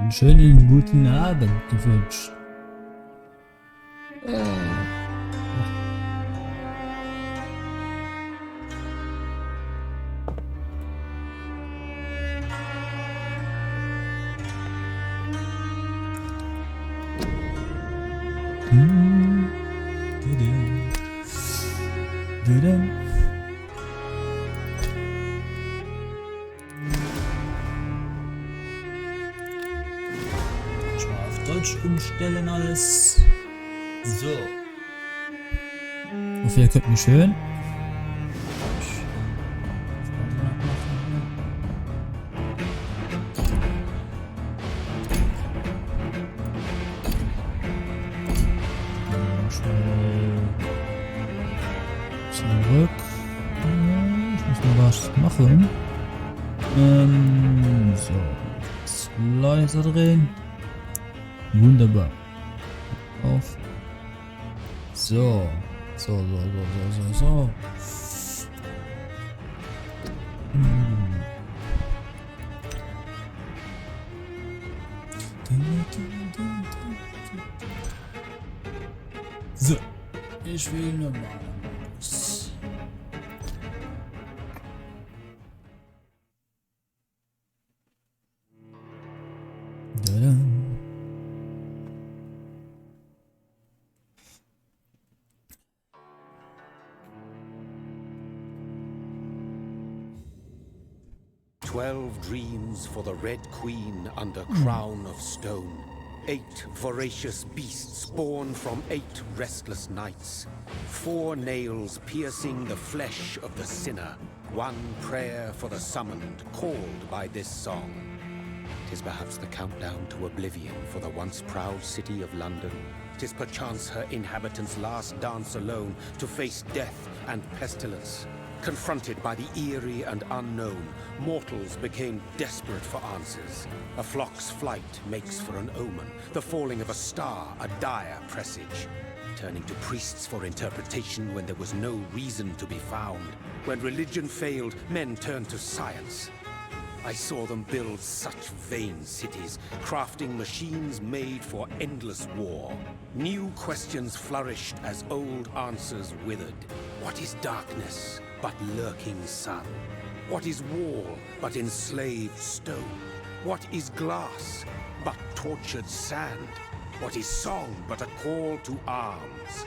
einen schönen guten Abend gewünscht. Schon mal auf Deutsch umstellen alles. So. Hoffe, ihr könnt mich hören. Zurück. Ich muss mal was machen. So. Das leiser drehen. Wunderbar. Auf. So. So. So. Ich will nochmal. Da-da. 12 dreams for the Red Queen under crown of stone. 8 voracious beasts born from 8 restless nights. 4 nails piercing the flesh of the sinner. 1 prayer for the summoned, called by this song. 'Tis perhaps the countdown to oblivion for the once proud city of London. 'Tis perchance her inhabitants' last dance alone to face death and pestilence. Confronted by the eerie and unknown, mortals became desperate for answers. A flock's flight makes for an omen, the falling of a star a dire presage. Turning to priests for interpretation when there was no reason to be found. When religion failed, men turned to science. I saw them build such vain cities, crafting machines made for endless war. New questions flourished as old answers withered. What is darkness but lurking sun? What is wall but enslaved stone? What is glass but tortured sand? What is song but a call to arms?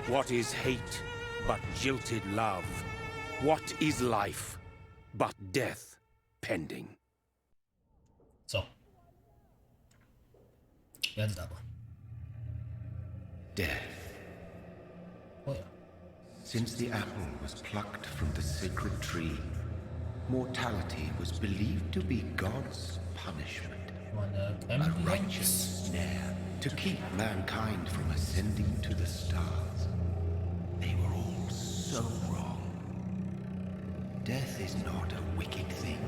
What is hate but jilted love? What is life but death pending? So. Jetzt aber. Death. Oh ja. Since the apple was plucked from the sacred tree, mortality was believed to be God's punishment. A righteous snare to keep mankind from ascending to the stars. They were all so wrong. Death is not a wicked thing,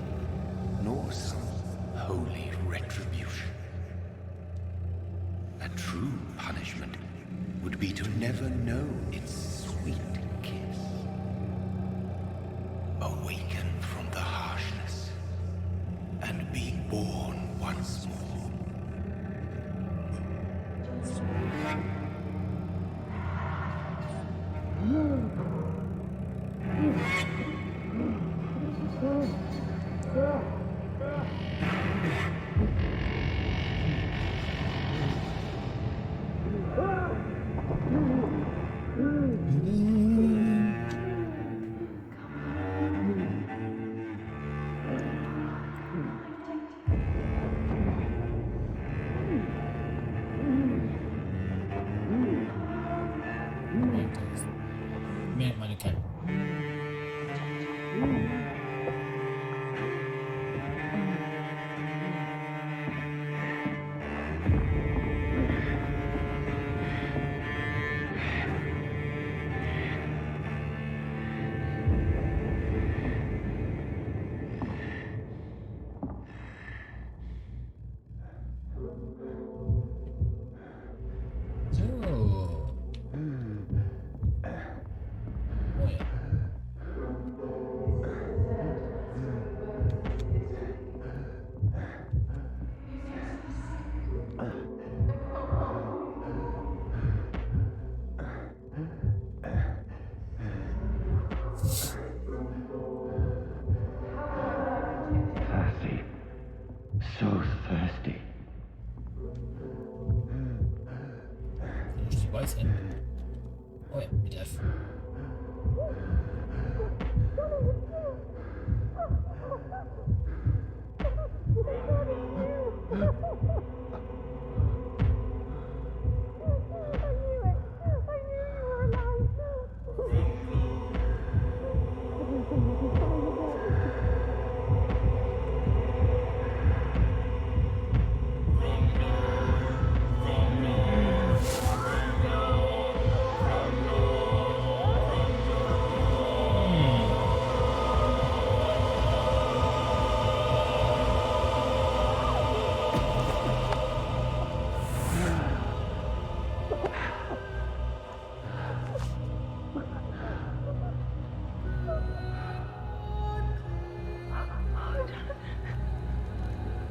nor some holy retribution. A true punishment would be to never know its sweet kiss. Awaken from the harshness and be born once more. so thirsty. Die weiß hin. Oh ja, mit F.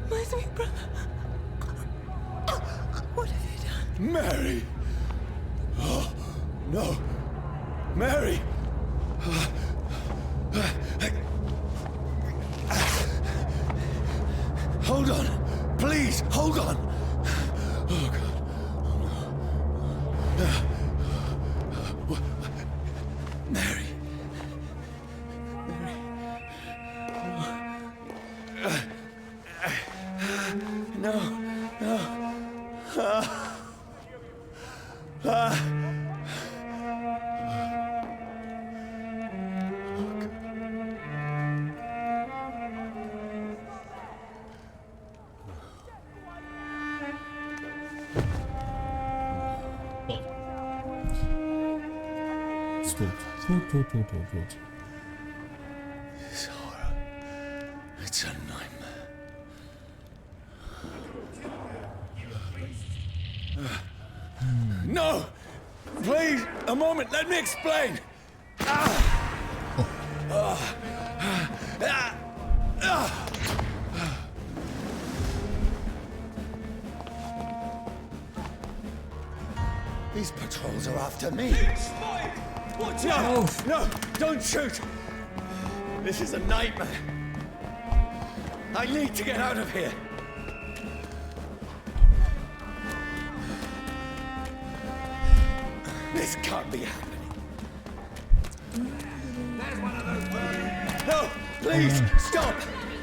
My sweet brother. What have you done? Mary! Oh, no. Mary! Hold on. Please, hold on. Oh, God. Mary. No, no. Tot. This horror. It's a nightmare. No! Please, a moment, let me explain! These patrols are after me. Watch out! No, don't shoot! This is a nightmare. I need to get out of here. This can't be happening. There's one of those birds. No, please, stop!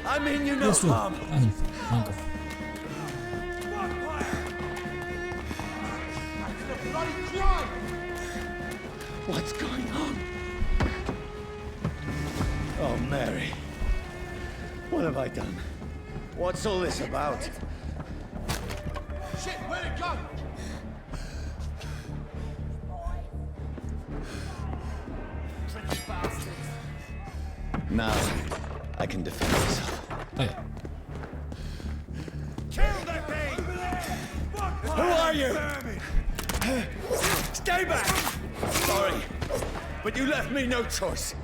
I mean you no harm. Nein, mein Gott. What's going on? Oh, Mary. What have I done? What's all this about? Shit, where'd it go? Tricky bastards. Now, I can defend myself. Oh ja. Kill that thing! Who are you? Stay back! Sorry, but you left me no choice.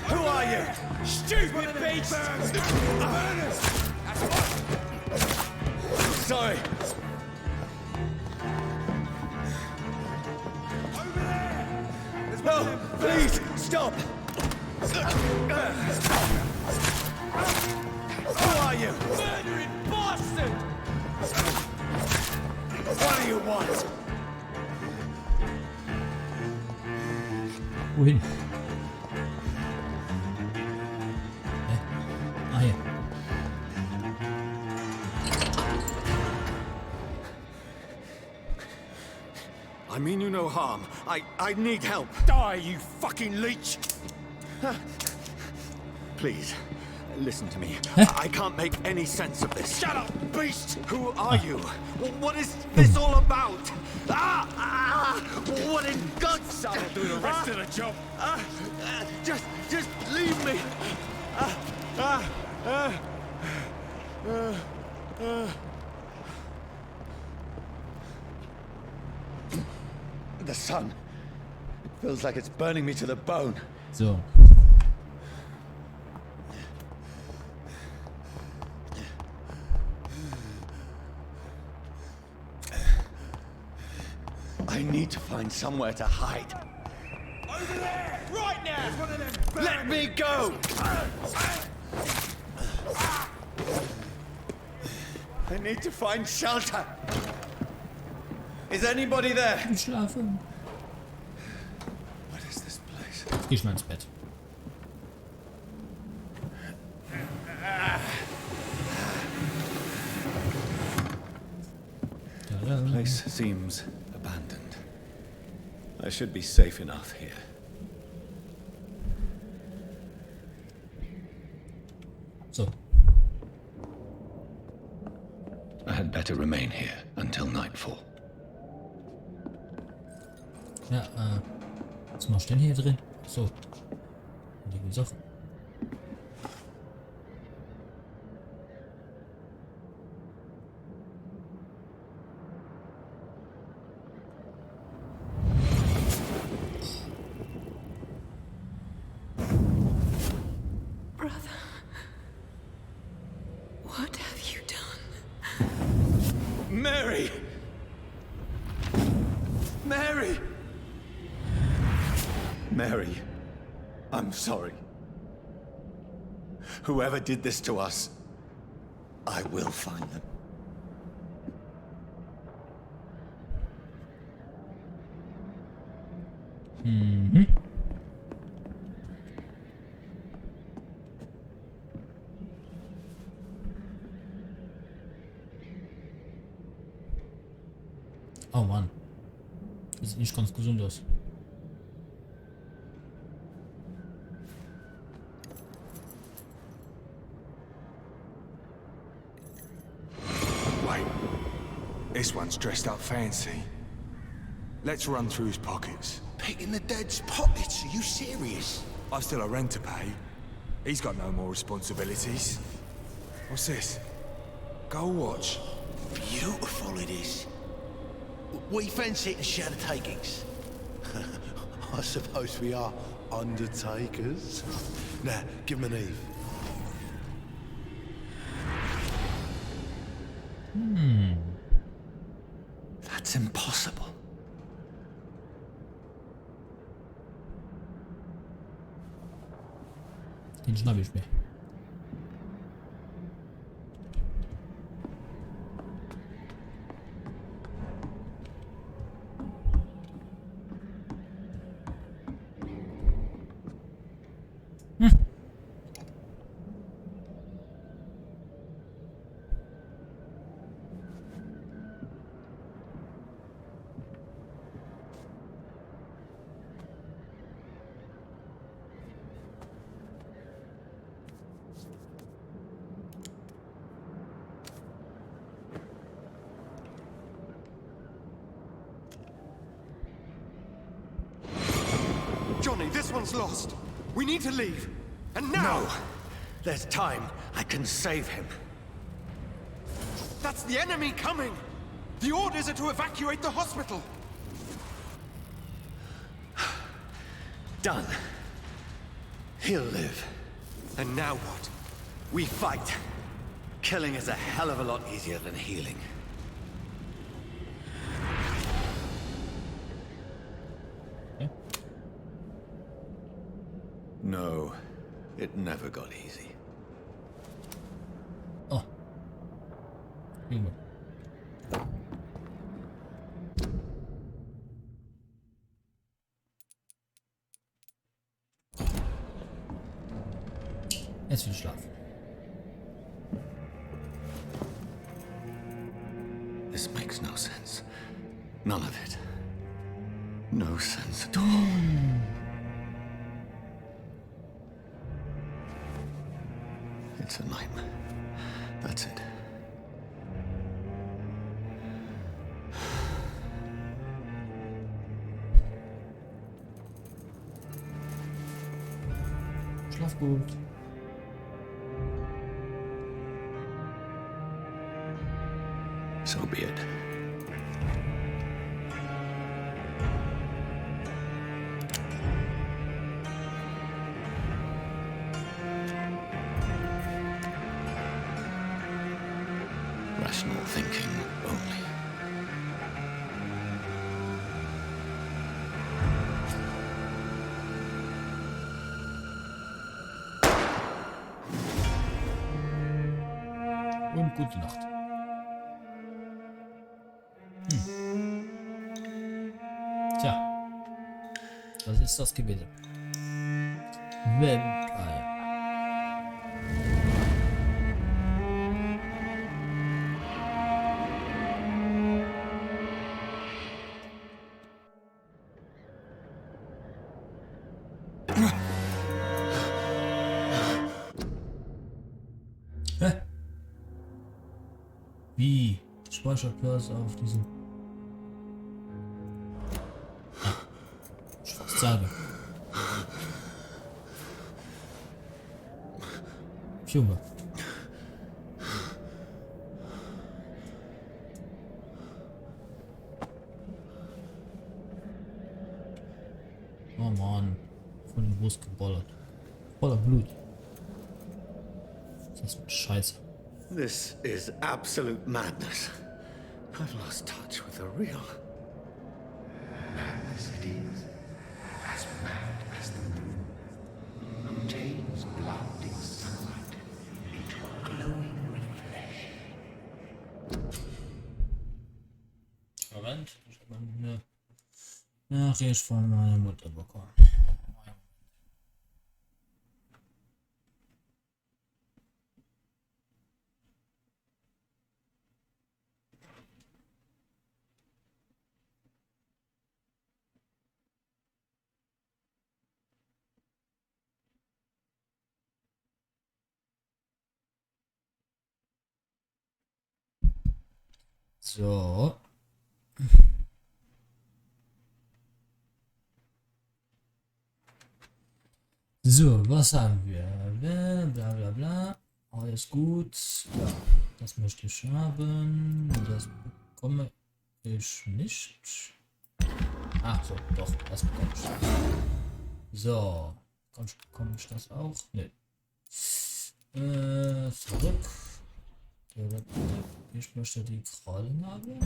Who are you? Stupid beast! Sorry. No, please, stop! Who are you? Murdering bastard! What do you want? Wohin? Ah ja. I mean you no harm. I need help. Die, you fucking leech! Please, listen to me. I can't make any sense of this. Shut up, beast! Who are you? What is this all about? What in God's... I'll do the rest of the job. Just leave me. The sun. It feels like it's burning me to the bone. So. I I need to find somewhere to hide. Over there! Right now! There's one of them. Let me go! I need to find shelter. Is anybody there? Ich schlafe. What is this place? Jetzt geh ich mal ins Bett. The place seems abandoned. I should be safe enough here. So. I had better remain here until nightfall. Ja, was machst du denn hier drin? So. Die Sachen. Brother, what have you done? Mary! Mary! Mary, I'm sorry. Whoever did this to us, I will find them. Oh Mann. Das sieht nicht ganz gesund aus. Wait. This one's dressed up fancy. Let's run through his pockets. Picking the dead's pockets? Are you serious? I've still a rent to pay. He's got no more responsibilities. What's this? Gold watch. Beautiful it is. We fancy it to share the takings. I suppose we are undertakers. Now, give him an Eve. That's impossible. Den schnapp ich mir. Johnny, this one's lost. We need to leave. And now! No! There's time. I can save him. That's the enemy coming! The orders are to evacuate the hospital! Done. He'll live. And now what? We fight. Killing is a hell of a lot easier than healing. No, it never got easy. Oh. Junge. Jetzt will ich schlafen. This makes no sense. None of it. No sense at all. It's a nightmare. That's it. Schlaf gut. So be it. Rational thinking only. gute Nacht. Tja. Was ist das gewesen? Vampyr. Hä? Wie? Speicherplatz auf diesem. Ich sage. Junge. Oh Mann. Von der Brust gebollert. Voller Blut. Das ist Scheiße. This is absolute madness. I've lost touch with the real. Madness it is. As mad as the moon. Who takes blinding sunlight into a glowing reflection. Moment, ich habe eine Nachricht von meiner Mutter bekommen. So. So, was haben wir? Bla bla bla. Alles gut. Ja, das möchte ich haben. Das bekomme ich nicht. Ach so, doch, das bekomme ich. So. Bekomme ich das auch? Ne. Zurück. Ich möchte die Krallen haben.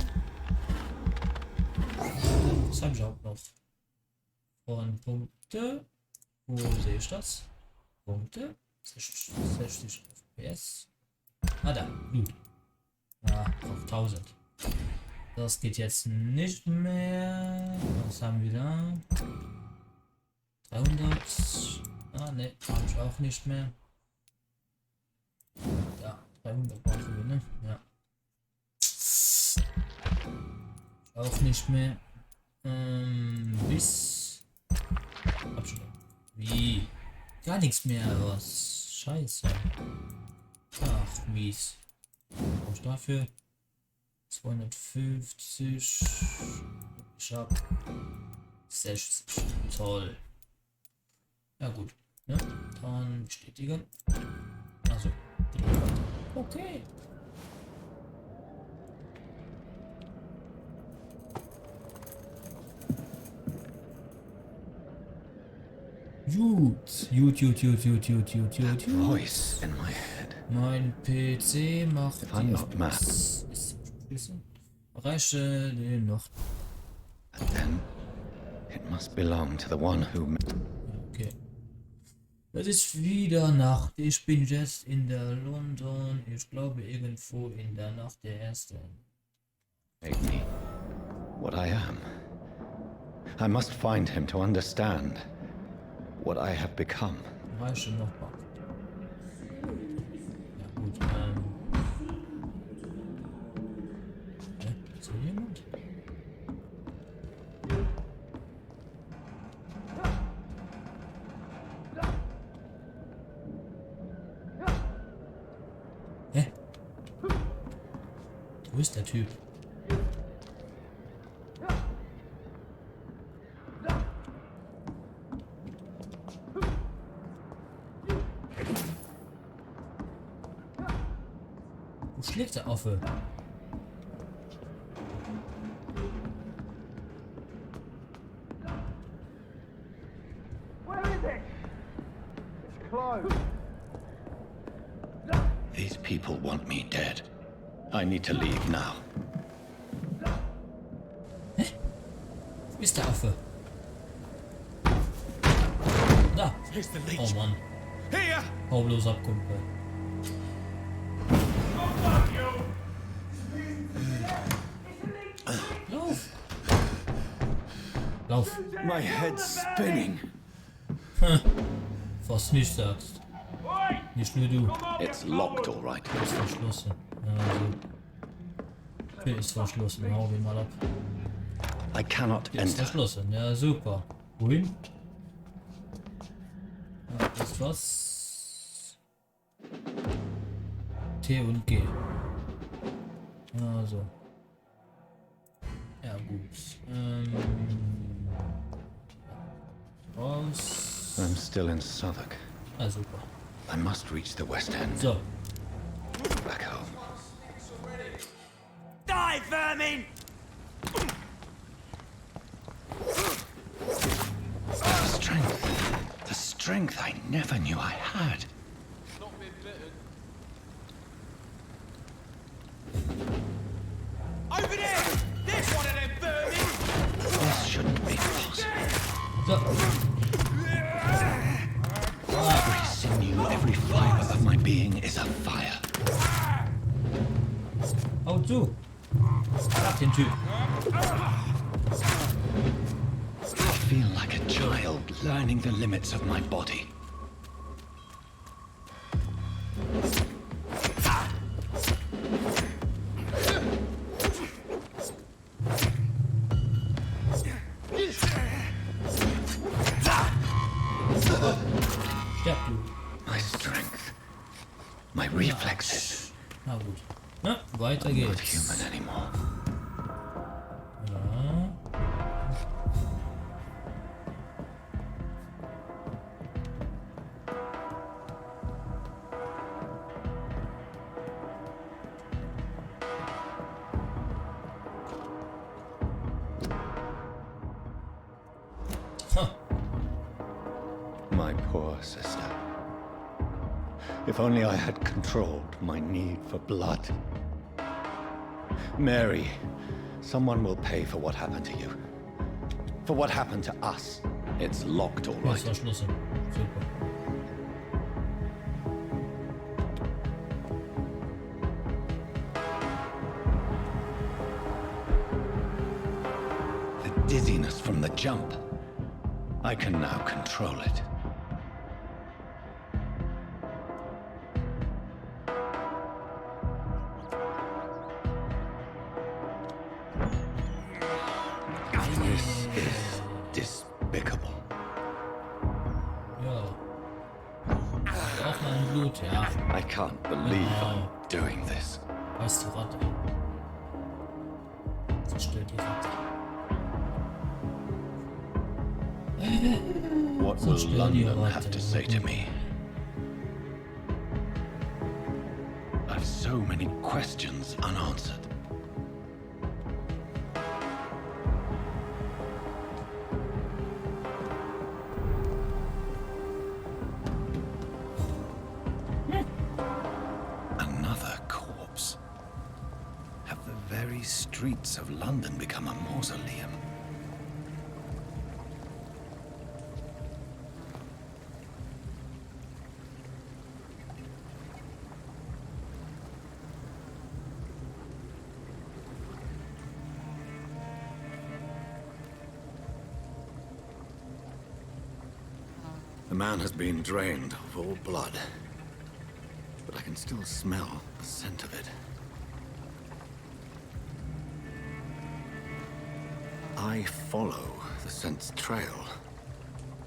Was habe ich auch noch? Von Punkte. Wo sehe ich das? Punkte. 60 FPS. Ah, da. Gut. Ah, auf 1000. Das geht jetzt nicht mehr. Was haben wir da? 300. Ah, ne. Habe ich auch nicht mehr. Ja. 300 brauchen wir, ne? Ja. Auch nicht mehr. Bis. Abschnitt. Wie? Gar nichts mehr, was? Scheiße. Ach, mies. Was ich dafür? 250. Ich hab 60. Toll. Ja gut. Ne? Dann bestätigen. Also. Okay. Gut. Voice in my head. Mein PC macht If I'm not mad. Erreiche den noch. And then it must belong to the one who. Okay. Es ist wieder Nacht. Ich bin jetzt in der London. Ich glaube irgendwo in der Nacht der ersten. Made me what I am. I must find him to understand what I have become. Reiche noch mal. Ja gut, ist hier jemand? Hä? Wo ist der Typ? Wo schlägt der Affe? These people want me dead. I need to leave now. Wo ist der Affe? Da! Oh Mann. Here! Hau bloß ab, Kumpel. Fuck you! Lauf! Lauf! My head's spinning. Was nicht sagst. Nicht nur du. It's locked, all right. Ist verschlossen. Also. Tür ist verschlossen. Hau ihn mal ab. I cannot Tür ist enter. verschlossen. Ja, super. Wohin? Ja, ist was? T und G. Also. Ja, gut. Raus. I'm still in Southwark. Ah, super. I must reach the West End. So. Back home. Die, vermin! The strength I never knew I had. Over there! There's one of them vermin! This shouldn't be possible. So. Every sinew, every fiber of my being is afire. Hau zu. Schlag den Typ. I feel like a child learning the limits of my body. Sterb du. My strength. My reflexes. Na gut. Na, weiter Not geht's. human anymore. Ja. Ha. My poor sister. If only I had controlled my need for blood. Mary, someone will pay for what happened to you. For what happened to us. It's locked, all Ist right. verschlossen. Super. The dizziness from the jump. I can now control it. This is despicable. Ja. Auch mal ein Blut, ja. I can't believe I'm doing this. Weiß die Ratte. Zerstört die Ratte. What will Zerstör die London Ratte. have to say to me? I've so many questions unanswered. Another corpse. Have the very streets of London become a mausoleum? The man has been drained of all blood, but I can still smell the scent of it. I follow the scent's trail.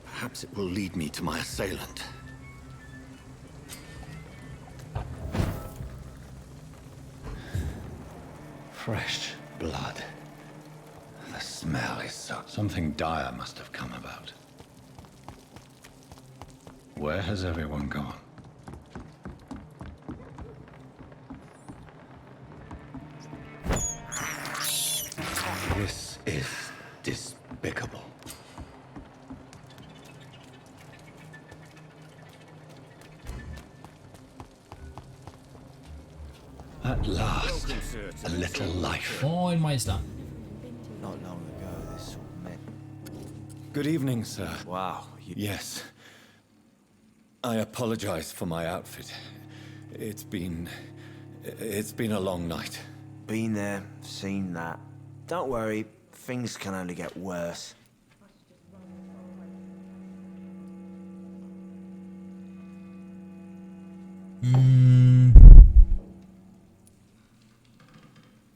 Perhaps it will lead me to my assailant. Fresh blood. The smell is so... Something dire must have come about. Where has everyone gone? This is despicable. At last, a little life. Moin, Meister. Not long ago, this all met. Good evening, sir. Wow, Yes. I apologize for my outfit. It's been a long night. been there, seen that, Don't worry, things can only get worse.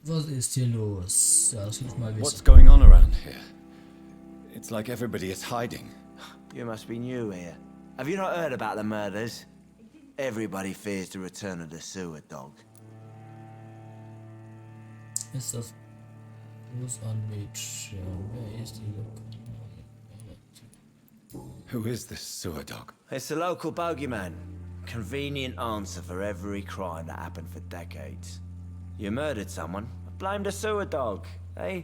Was ist hier los? Ja, das muss mal What's wissen. going on around here? It's like everybody is hiding. You must be new here. Have you not heard about the murders? Everybody fears the return of the sewer dog. Ist das los an Mädchen? Wer ist die Who is this sewer dog? It's the local bogeyman. Convenient answer for every crime that happened for decades. You murdered someone, blame the sewer dog, eh?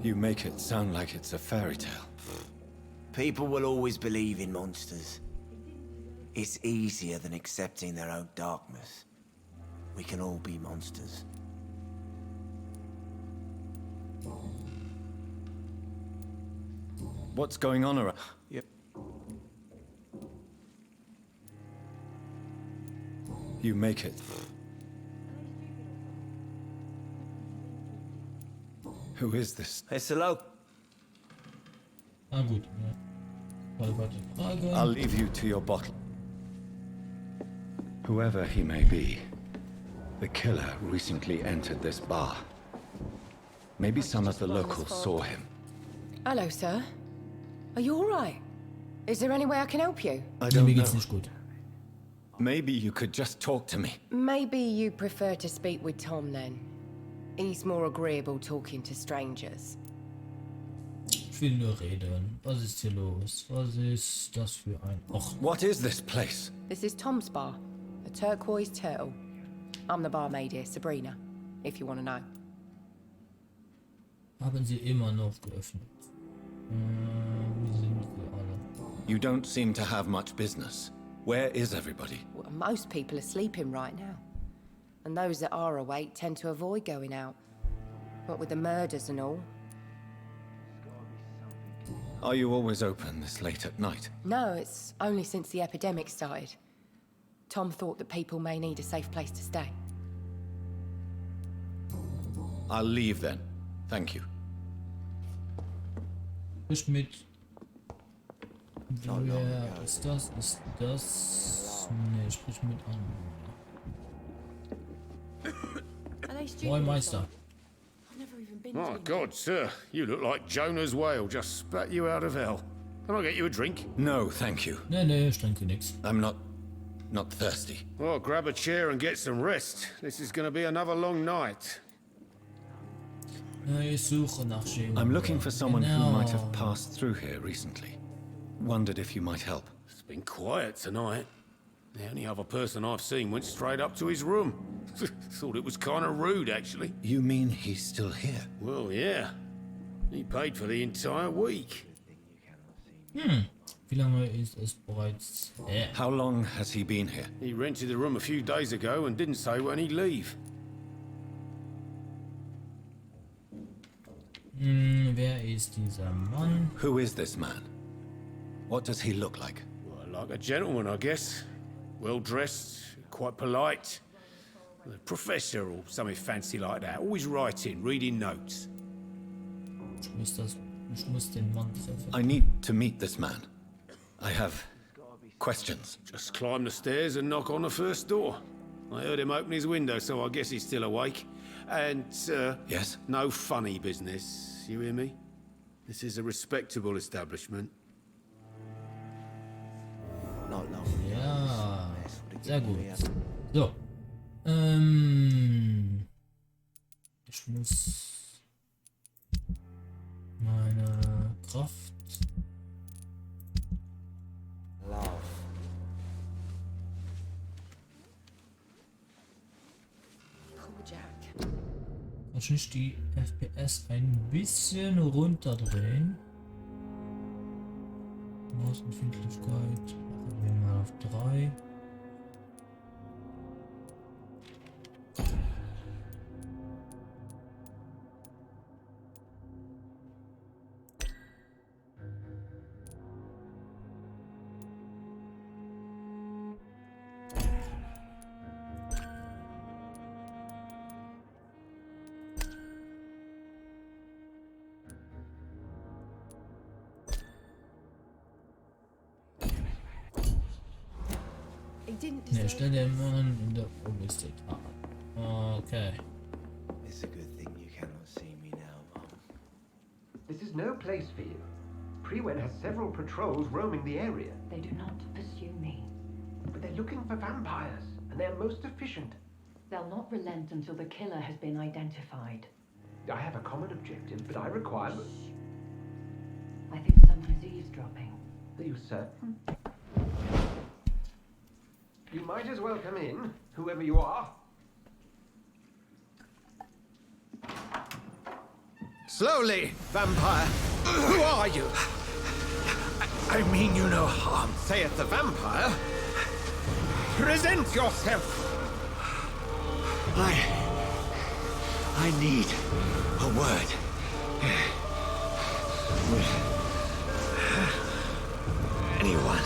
You make it sound like it's a fairy tale. People will always believe in monsters. It's easier than accepting their own darkness. We can all be monsters. What's going on around? Yep. You make it. Who is this? It's the local. Ah, gut. Ja. Frage. I'll leave you to your bottle. Whoever he may be, the killer recently entered this bar. Maybe some of the locals saw him. Hello, sir. Are you all right? Is there any way I can help you? I Mir don't geht's know. nicht gut. Maybe you could just talk to me. Maybe you prefer to speak with Tom then. He's more agreeable talking to strangers. Ich will nur reden. Was ist hier los? Was ist das für ein... Och, What is this place? This is Tom's bar, a turquoise turtle. I'm the barmaid here, Sabrina, if you want to know. haben sie immer noch geöffnet? Wie sind sie alle? You don't seem to have much business. Where is everybody? Well, most people are sleeping right now. And those that are awake tend to avoid going out. What with the murders and all. Are you always open this late at night? No, it's only since the epidemic started. Tom thought that people may need a safe place to stay. I'll leave then. Thank you. Sprich mit. Wer ist das? Ist das? Ne, sprich mit an. Moin Meister. My God, sir, you look like Jonah's whale just spat you out of hell. Can I get you a drink? No, thank you. Ne, ich trinke nix. I'm not thirsty. Well, grab a chair and get some rest. This is going to be another long night. Ich suche nach jemandem. I'm looking for someone who might have Genau. passed through here recently. Wondered if you might help. It's been quiet tonight. The only other person I've seen went straight up to his room. Thought it was kind of rude, actually. You mean he's still here? Well, yeah. He paid for the entire week. Wie lange ist es bereits? How long has he been here? He rented the room a few days ago and didn't say when he'd leave. Wer ist dieser Mann? Who is this man? What does he look like? Well, like a gentleman, I guess. Well dressed, quite polite. A professor or something fancy like that. Always writing, reading notes. Ich muss den Mann treffen. I need to meet this man. I have questions. Just climb the stairs and knock on the first door. I heard him open his window, so I guess he's still awake. And, Yes? no funny business. You hear me? This is a respectable establishment. Not long. Ja, sehr gut. So. Ich muss meine Kraft. Love. Cool, Jack. Wahrscheinlich die FPS ein bisschen runterdrehen. Mausempfindlichkeit. Machen wir mal auf 3. didn't Ne, deserve stell dir mal in der oberste Tat. Okay. It's a good thing you cannot see me now, Mom. This is no place for you. Priwen has several patrols roaming the area. They do not pursue me. But they're looking for vampires, and they're most efficient. They'll not relent until the killer has been identified. I have a common objective, but I require... I think someone is eavesdropping. Are you certain? You might as well come in, whoever you are. Slowly, vampire! Who are you? I mean you no harm. Saith the vampire. Present yourself! I need a word. With anyone.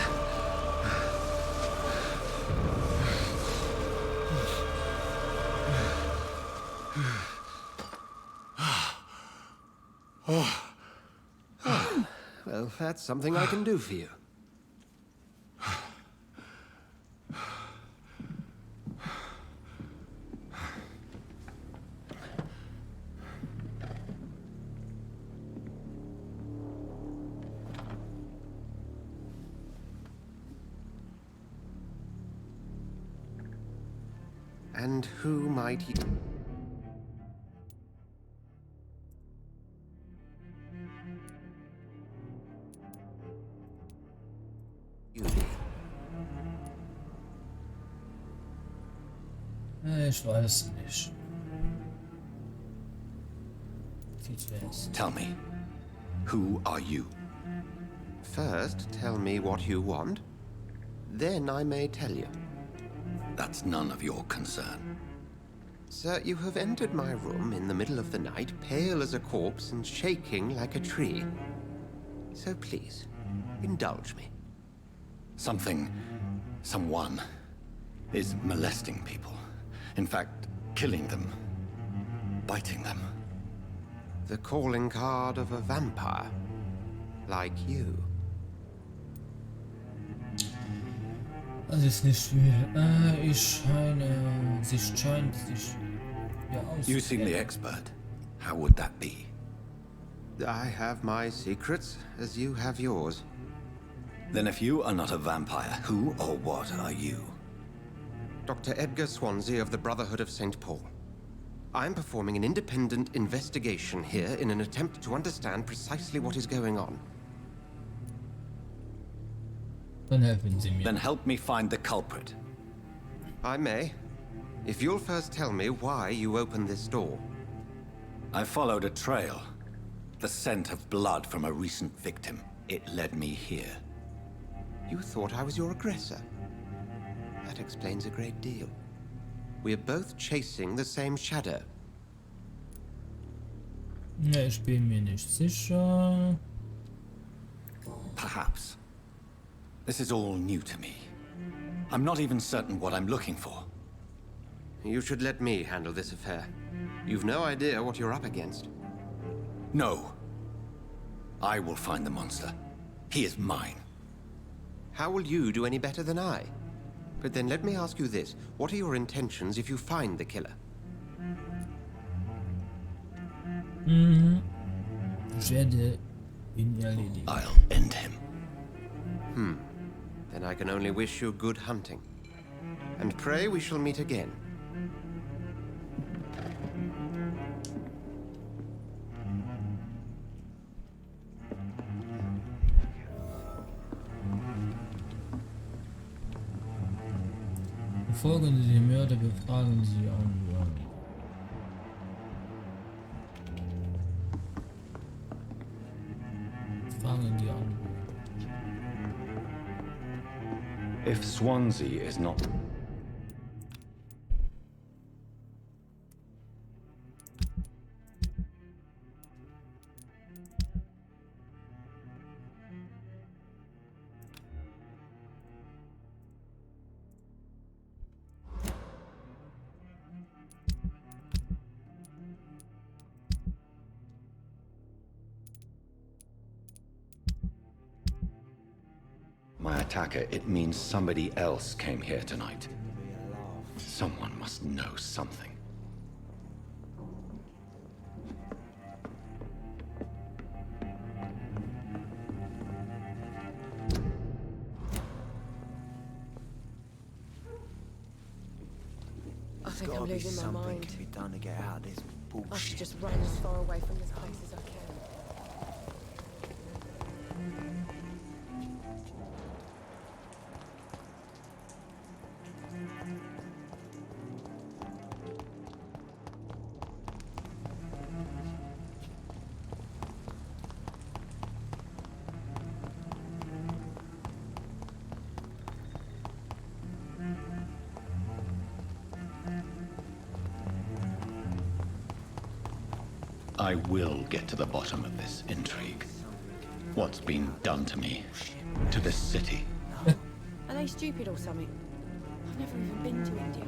Well, that's something I can do for you. And who might he... You be? Ich weiß nicht. Viel zu erst. Tell me, who are you? First, tell me what you want. Then I may tell you. That's none of your concern. Sir, you have entered my room in the middle of the night, pale as a corpse and shaking like a tree. So please, indulge me. Someone is molesting people. In fact, killing them. Biting them. The calling card of a vampire. Like you. Das ist nicht viel. Sie scheint sich ja aus. You seem the expert. How would that be? I have my secrets, as you have yours. Then if you are not a vampire, who or what are you? Dr. Edgar Swansea of the Brotherhood of St. Paul. I'm performing an independent investigation here in an attempt to understand precisely what is going on. Dann helfen Sie mir. Then help me find the culprit. I may. If you'll first tell me why you opened this door. I followed a trail. The scent of blood from a recent victim. It led me here. You thought I was your aggressor. That explains a great deal. We're both chasing the same shadow. Ja, ich bin mir nicht sicher. Perhaps. This is all new to me. I'm not even certain what I'm looking for. You should let me handle this affair. You've no idea what you're up against. No. I will find the monster. He is mine. How will you do any better than I? But then let me ask you this. What are your intentions if you find the killer? Ich werde ihn erledigen. I'll end him. Then I can only wish you good hunting. And pray we shall meet again. Verfolgen Sie den Mörder, befragen Sie Anwohner. Fragen die Anwohner. If Swansea is not... my attacker, it means somebody else came here tonight. Someone must know something. I think I'm losing my mind. Can be done to get out of this bullshit. I should just run as far away from this place as I can. I will get to the bottom of this intrigue. What's been done to me, to this city. Are they stupid or something? I've never even been to India.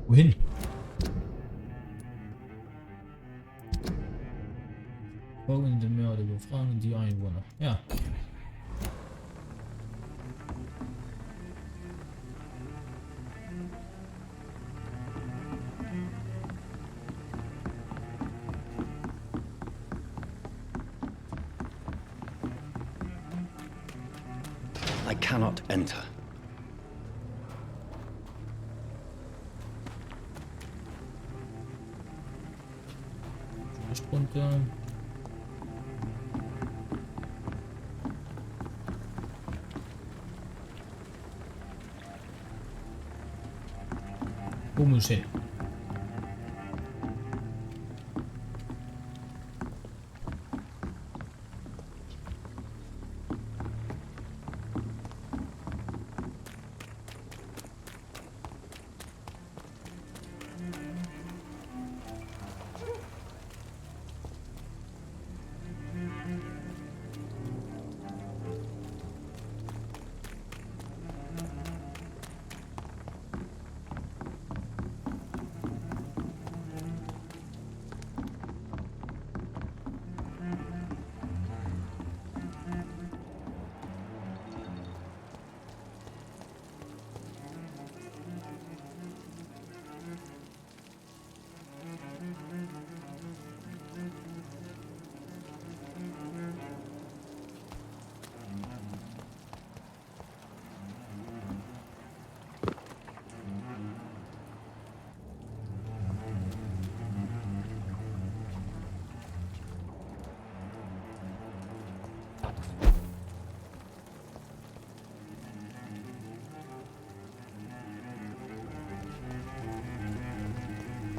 Wohin? Folgende Mörder befragen die Einwohner. Ja. I cannot enter. Runter. Wo muss ich hin?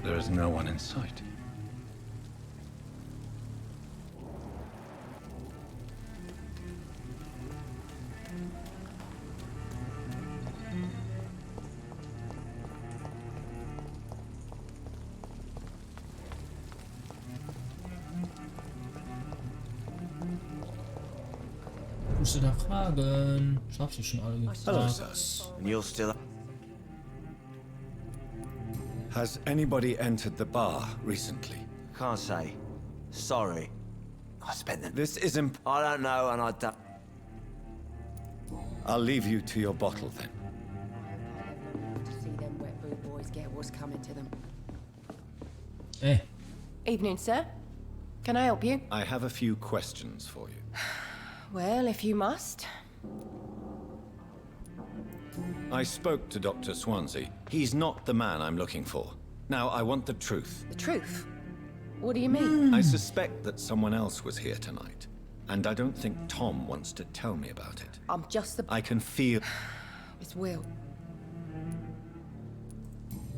There is no one in sight. Musst du da fragen? Ich hab sie schon alle gefragt. And you're still... Has anybody entered the bar recently? Can't say. Sorry. I spent the... This is imp... I don't know, and I don't... I'll leave you to your bottle then. To see them wet boo boys get what's coming to them. Hey. Evening, sir. Can I help you? I have a few questions for you. Well, if you must. I spoke to Dr. Swansea. He's not the man I'm looking for. Now, I want the truth. The truth? What do you mean? I suspect that someone else was here tonight. And I don't think Tom wants to tell me about it. I'm just the... I can feel... It's Will.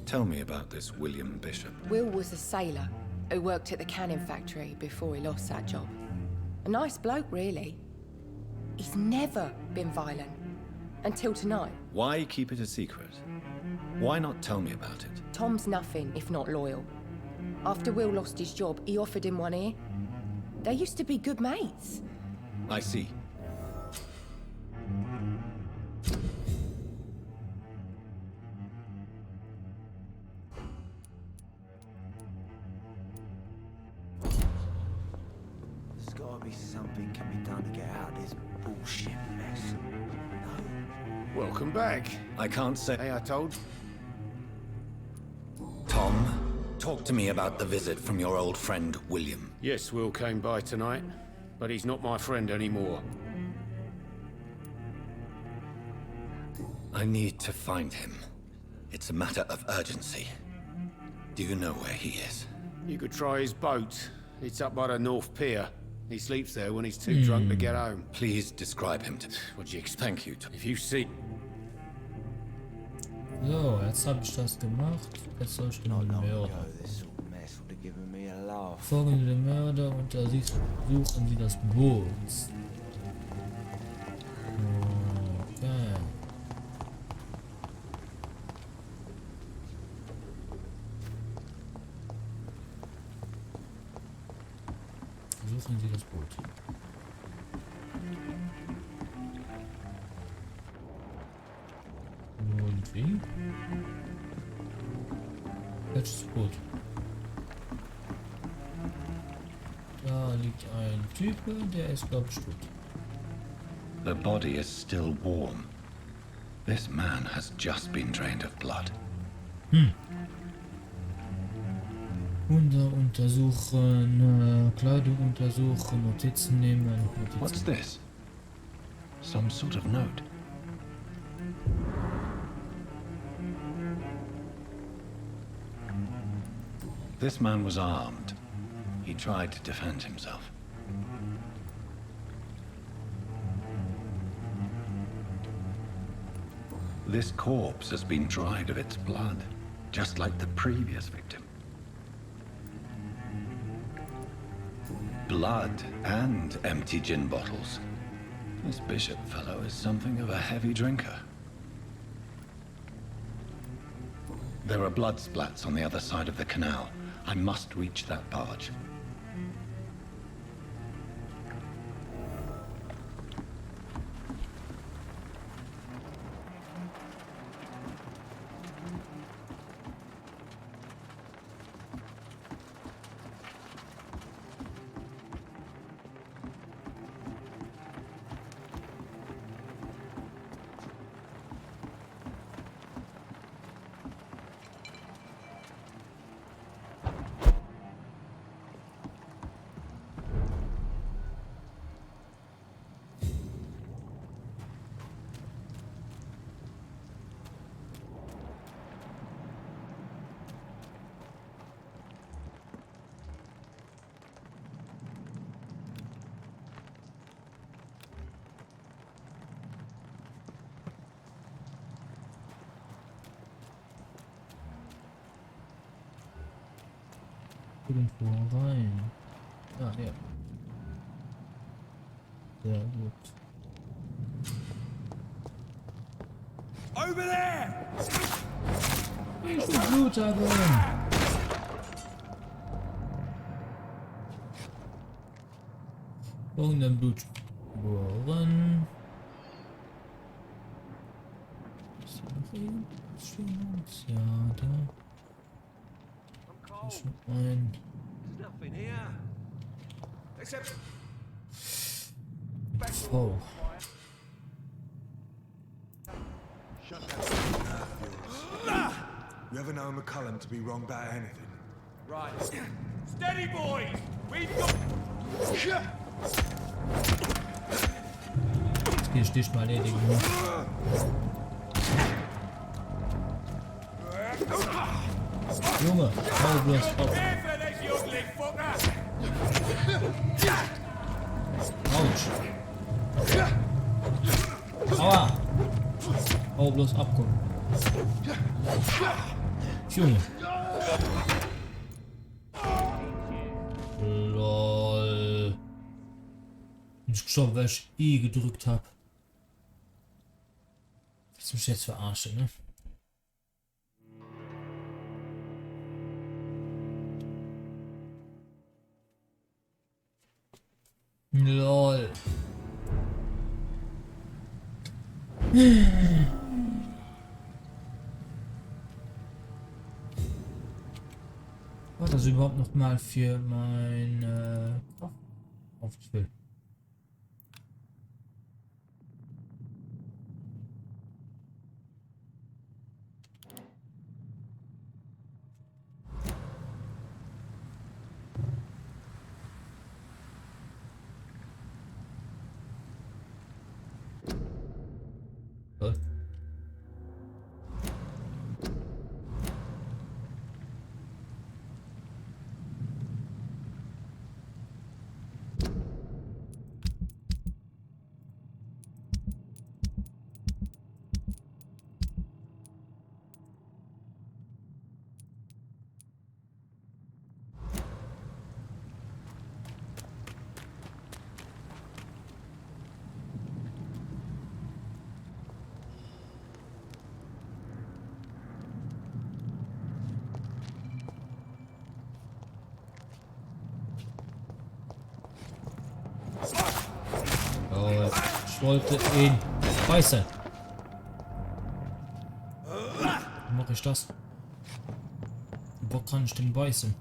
Tell me about this William Bishop. Will was a sailor who worked at the cannon factory before he lost that job. A nice bloke, really. He's never been violent. Until tonight. Why keep it a secret? Why not tell me about it? Tom's nothing if not loyal. After Will lost his job, he offered him one ear. They used to be good mates. I see. There's gotta be something can be done to get out of this bullshit mess. No. Welcome back. I can't say. Hey, I told Tom, talk to me about the visit from your old friend, William. Yes, Will came by tonight, but he's not my friend anymore. I need to find him. It's a matter of urgency. Do you know where he is? You could try his boat. It's up by the North Pier. He sleeps there when he's too drunk to get home. Please describe him to me. What do you expect? Thank you, Tom. If you see... So, jetzt habe ich das gemacht. Jetzt soll ich den Mörder. Folgen Sie dem Mörder und da suchen Sie das Boot. Okay. Suchen Sie das Boot. Und wie? Welches Boot? Da liegt ein Typ, der ist glaube ich tot. The body is still warm. This man has just been drained of blood. Hunde untersuchen, Kleidung untersuchen, Notizen nehmen. Notizen. What's this? Some sort of note. This man was armed. He tried to defend himself. This corpse has been dried of its blood, just like the previous victim. Blood and empty gin bottles. This bishop fellow is something of a heavy drinker. There are blood splats on the other side of the canal. I must reach that barge. Irgendwo rein. Ah, ja. Sehr gut. Over there! Ich will Blut haben! Irgendein Blutspuren. Ist hier noch irgendwas? Ja, da. Schon ein. Oh. You ever know McCullum to be wrong about anything? Right. Steady, boys! We've got... Jetzt geh ich dich mal erledigen. Junge, hau bloß auf. Autsch. Aua. Hau bloß ab, komm. Junge. Lol. Ich glaube, weil ich E gedrückt habe. Willst du mich jetzt verarschen, ne? Lol. Was das überhaupt noch mal für meine Kraft aufzufüllen? Ich wollte ihn beißen. Wie mache ich das? Wo kann ich den beißen?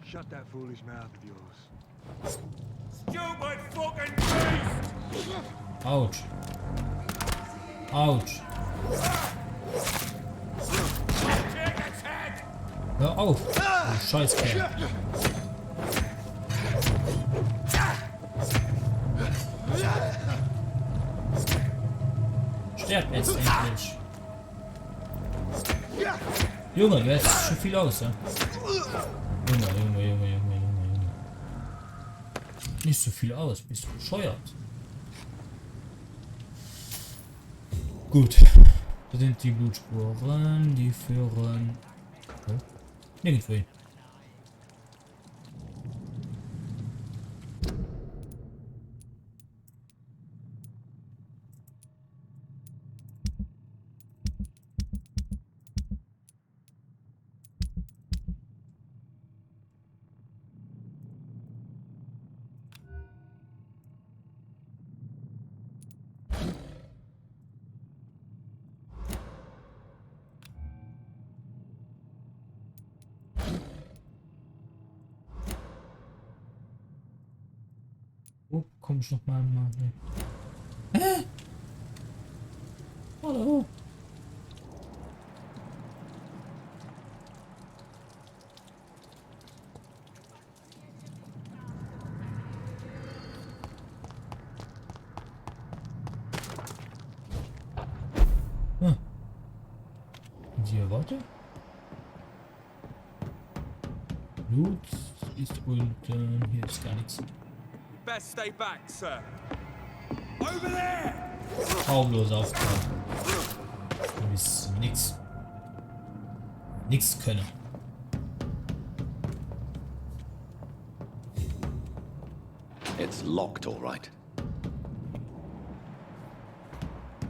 Shut that foolish mouth of yours. Stupid fucking beast! Autsch. Autsch. Hör auf, du Scheißkerl. Sterb jetzt endlich. Junge, du hältst schon viel aus, ja? Junge. Nicht so viel aus, bist du bescheuert. Gut. Das sind die Blutspuren, die führen nirgendwo hin. Wo komm ich noch mal? Hä? Hallo? Hm. Und hier, warte. Blut ist unten. Hier ist gar nichts. Best stay back, sir. Over there! Kaumlos aufgenommen. Du bist nix. Nix können. It's locked, all right.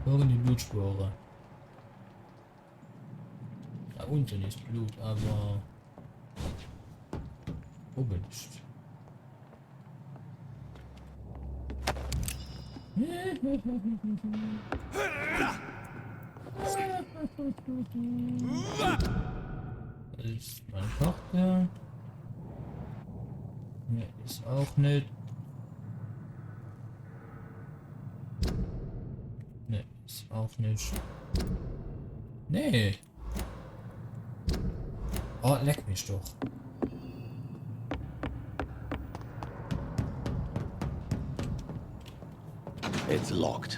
Hören die Blutspore. Da unten ist Blut, aber oben nicht. Das ist meine Tochter. Ne, ist auch nicht. Ne, ist auch nicht. Nee. Oh, leck mich doch. It's locked.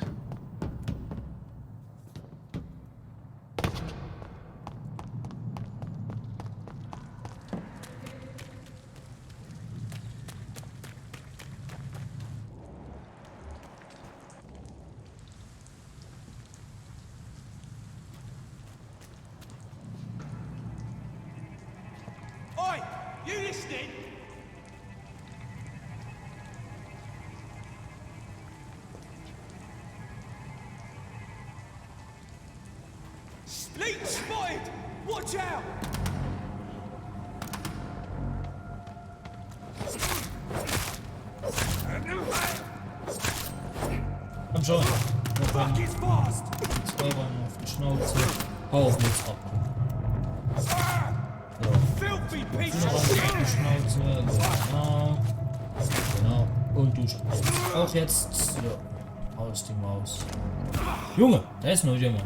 Oi! You listening? schon. Zwei Beine auf die Schnauze. Hau auf nichts ab. So. Noch auf die Schnauze. Genau. Genau. Und du auch jetzt. So. Aus die Maus. Junge, da ist noch jemand.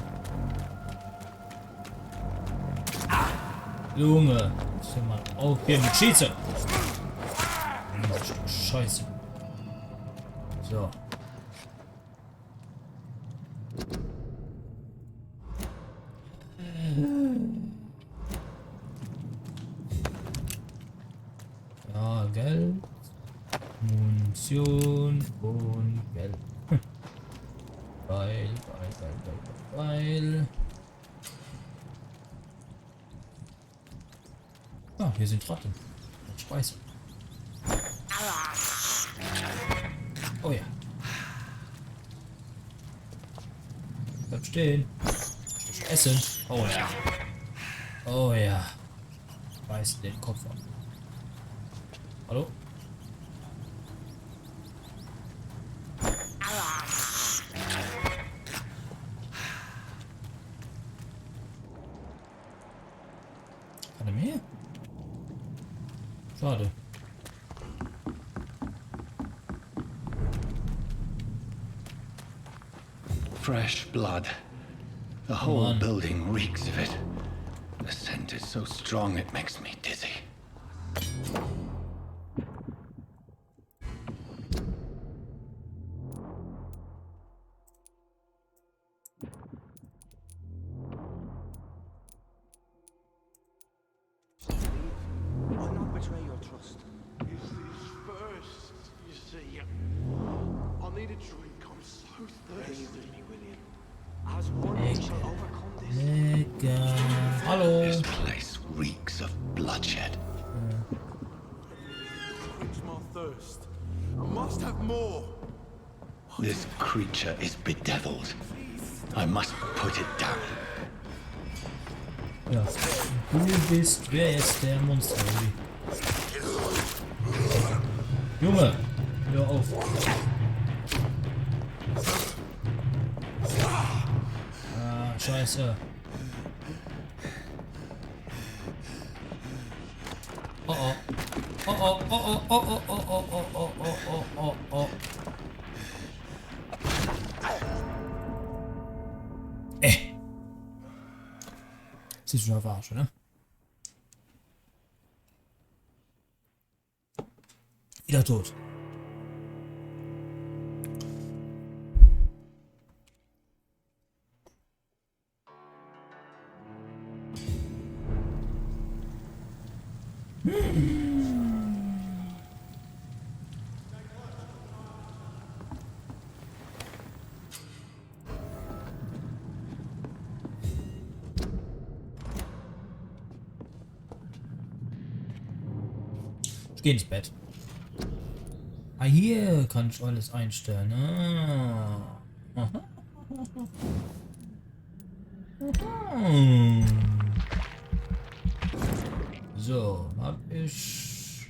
Junge, ist jemand auch hier mit Schieße. Scheiße. So. Ja, Geld. Munition und Geld. Geil. Ah, hier sind Ratten. Und Speise. Oh ja. Bleib stehen. Essen. Oh ja. Oh ja. Beiß den Kopf ab. Hallo? Keine mehr? Schade. Fresh blood. The whole building reeks of it. The scent is so strong it makes me dizzy. Why not betray your trust? Is this first, you see? I need a drink. I'm so thirsty. With me, William. As one we shall overcome this. Hallo. This place reeks of bloodshed. Quench my thirst. I must have more. This creature is bedeviled. I must put it down. Ja. Du bist, wer ist der Monster? Junge, hör auf. Ah, scheiße. Oh oh. Oh oh oh oh oh oh oh oh oh oh oh oh. Siehst du schon verarscht, ne? Wieder tot. Ich geh ins Bett. Ah, hier kann ich alles einstellen. Ah. Aha. So, hab ich.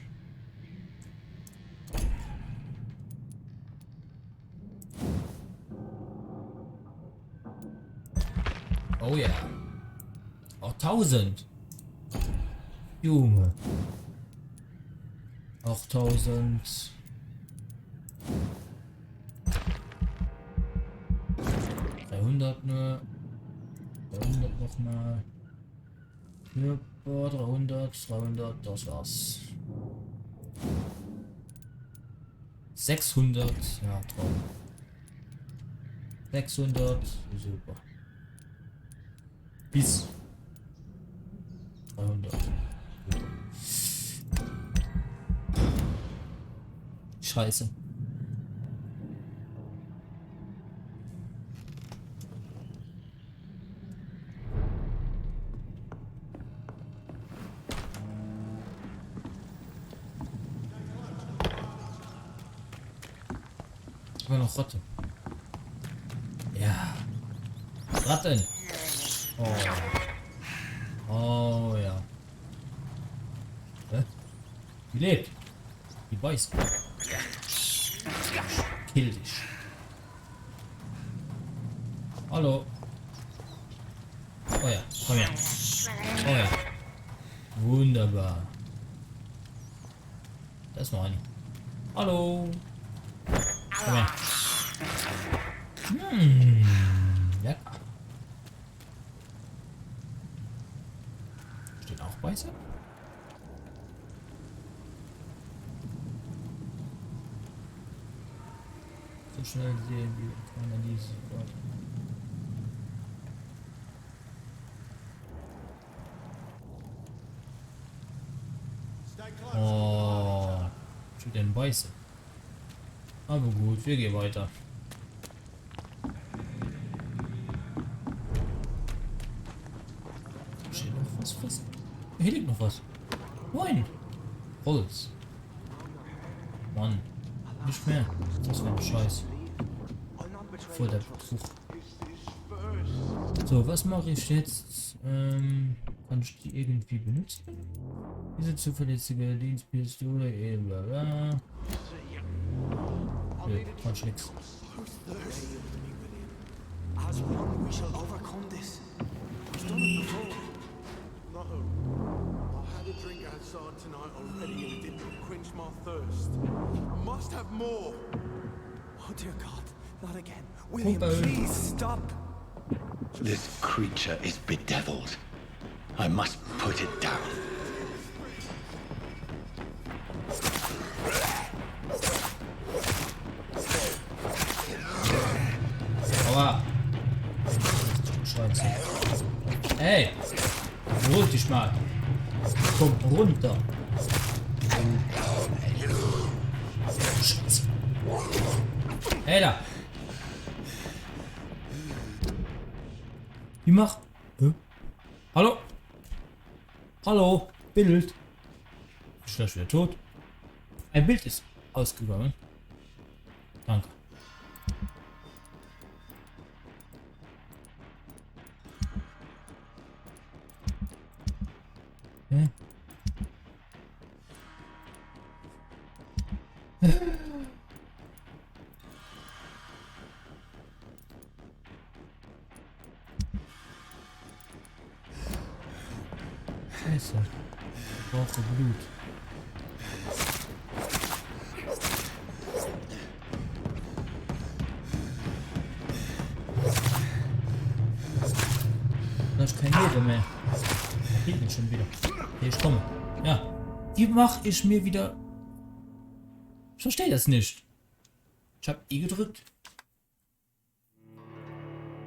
Oh ja. Auch 1000. Junge. Auch 1000. 300 nur. 300 nochmal. Körper, 300, das war's. 600, ja toll. 600, super. Bis 300. Scheiße. Aber noch Ratte. Ja. Ratten. Oh. Oh ja. Hä? Die lebt. Die beißt. Kill dich. Hallo. Oh ja, komm her. Oh ja. Wunderbar. Das war eine. Hallo. Komm her. Ja. Steht auch Weiße? So schnell sehen wie keiner diese Leute. Oh, steht denn Weiße? Aber gut, wir gehen weiter. Steht noch was fest? Hier liegt noch was. Nein! Holz. Mann. Nicht mehr. Das wäre ein Scheiß. Vor der Besuch. So, was mache ich jetzt? Kann ich die irgendwie benutzen? Diese zuverlässige Dienstpistole, bla. Nö, kann ich nix. As one, we shall overcome this. We've done it before. No. I had a drink outside tonight already and it didn't quench my thirst. I must have more. Oh dear God, not again. William, please stop. This creature is bedeviled. I must put it down. Aua. Scheiße. Hey! Ruh dich mal. Komm runter. Scheiße. Hey da. Wie mach? Hallo? Hallo? Bild. Ist das wieder tot? Ein Bild ist ausgegangen. Danke. Hä? Scheiße. Ich brauche Blut. Da ist kein Leben mehr. Geht nicht schon wieder. Hier, ich komme. Ja. Wie mache ich mir wieder... Ich verstehe das nicht. Ich habe I gedrückt.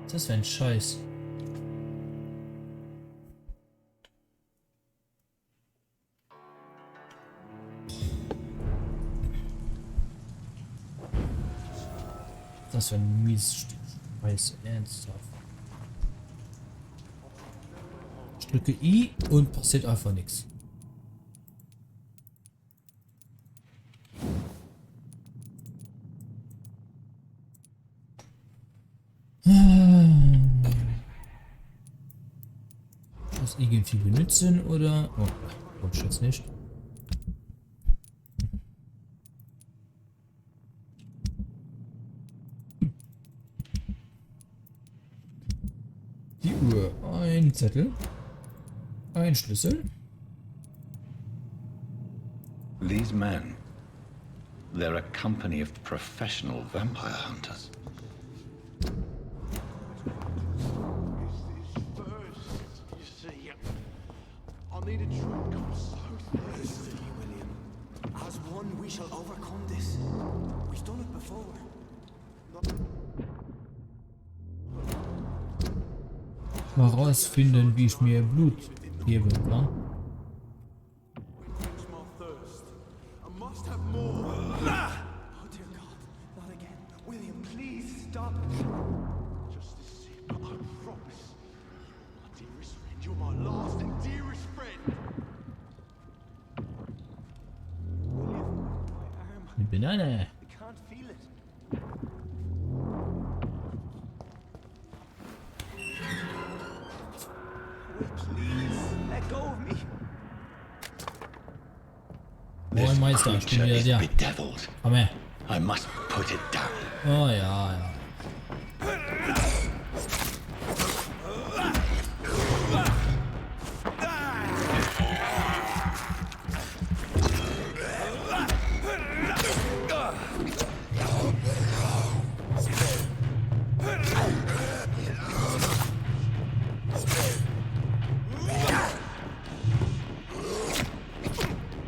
Was ist das für ein Scheiß? Das für ein mies Scheiße. Ernsthaft. Ich drücke I und passiert einfach nichts. Das irgendwie benutzen oder... Oh, wollte ich jetzt nicht. Die Uhr. Ein Zettel. Ein Schlüssel. These men, they're a company of professional vampire hunters. I need a drink. I'm so thirsty, William. As one, we shall overcome this. We've done it before. Herausfinden, wie ich mir Blut geben kann. Eine Banane. Moin Meister, ich bin wieder da. Komm her. I must put it down. Oh ja, ja.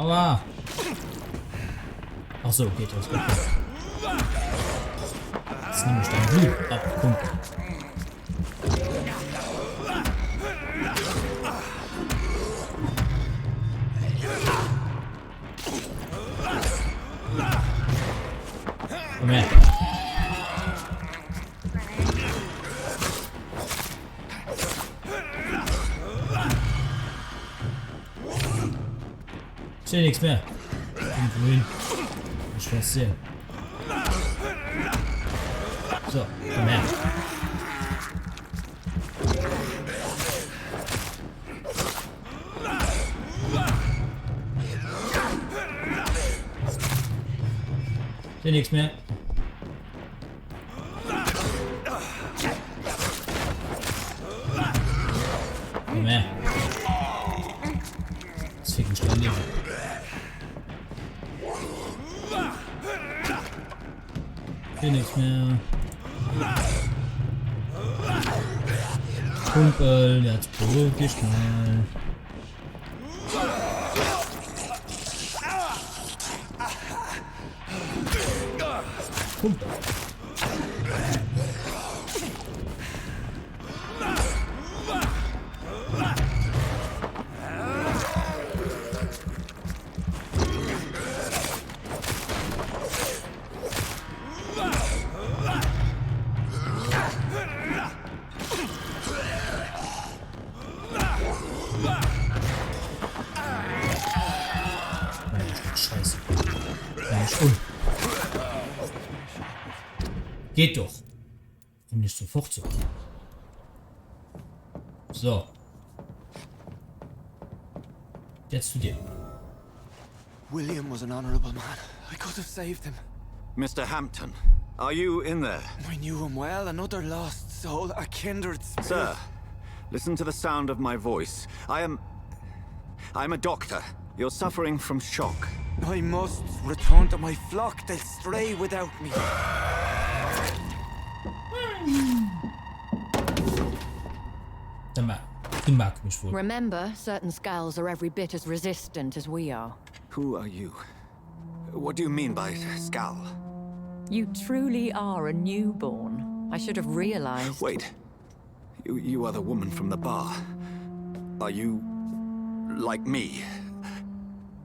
Aua! Ach so, geht das. Jetzt nehme ich dein Blut ab, Kumpel. Komm her. Ich sehe nichts mehr. Irgendwo hin. Ich weiß sehen. So, komm her. Ich sehe nichts mehr. Komm her. Das fick mich dann nicht. Hier nichts mehr. Kumpel, jetzt beruhig dich mal. Kumpel. Scheiße. Geht doch. Um nicht sofort zu. So. Jetzt zu dir. William was an honorable man. I could have saved him. Mr. Hampton, are you in there? I knew him well, another lost soul, a kindred spirit. Sir, listen to the sound of my voice. I'm a doctor. You're suffering from shock. I must return to my flock. They'll stray without me. Remember, certain skulls are every bit as resistant as we are. Who are you? What do you mean by skull? You truly are a newborn. I should have realized. Wait. You are the woman from the bar. Are you like me?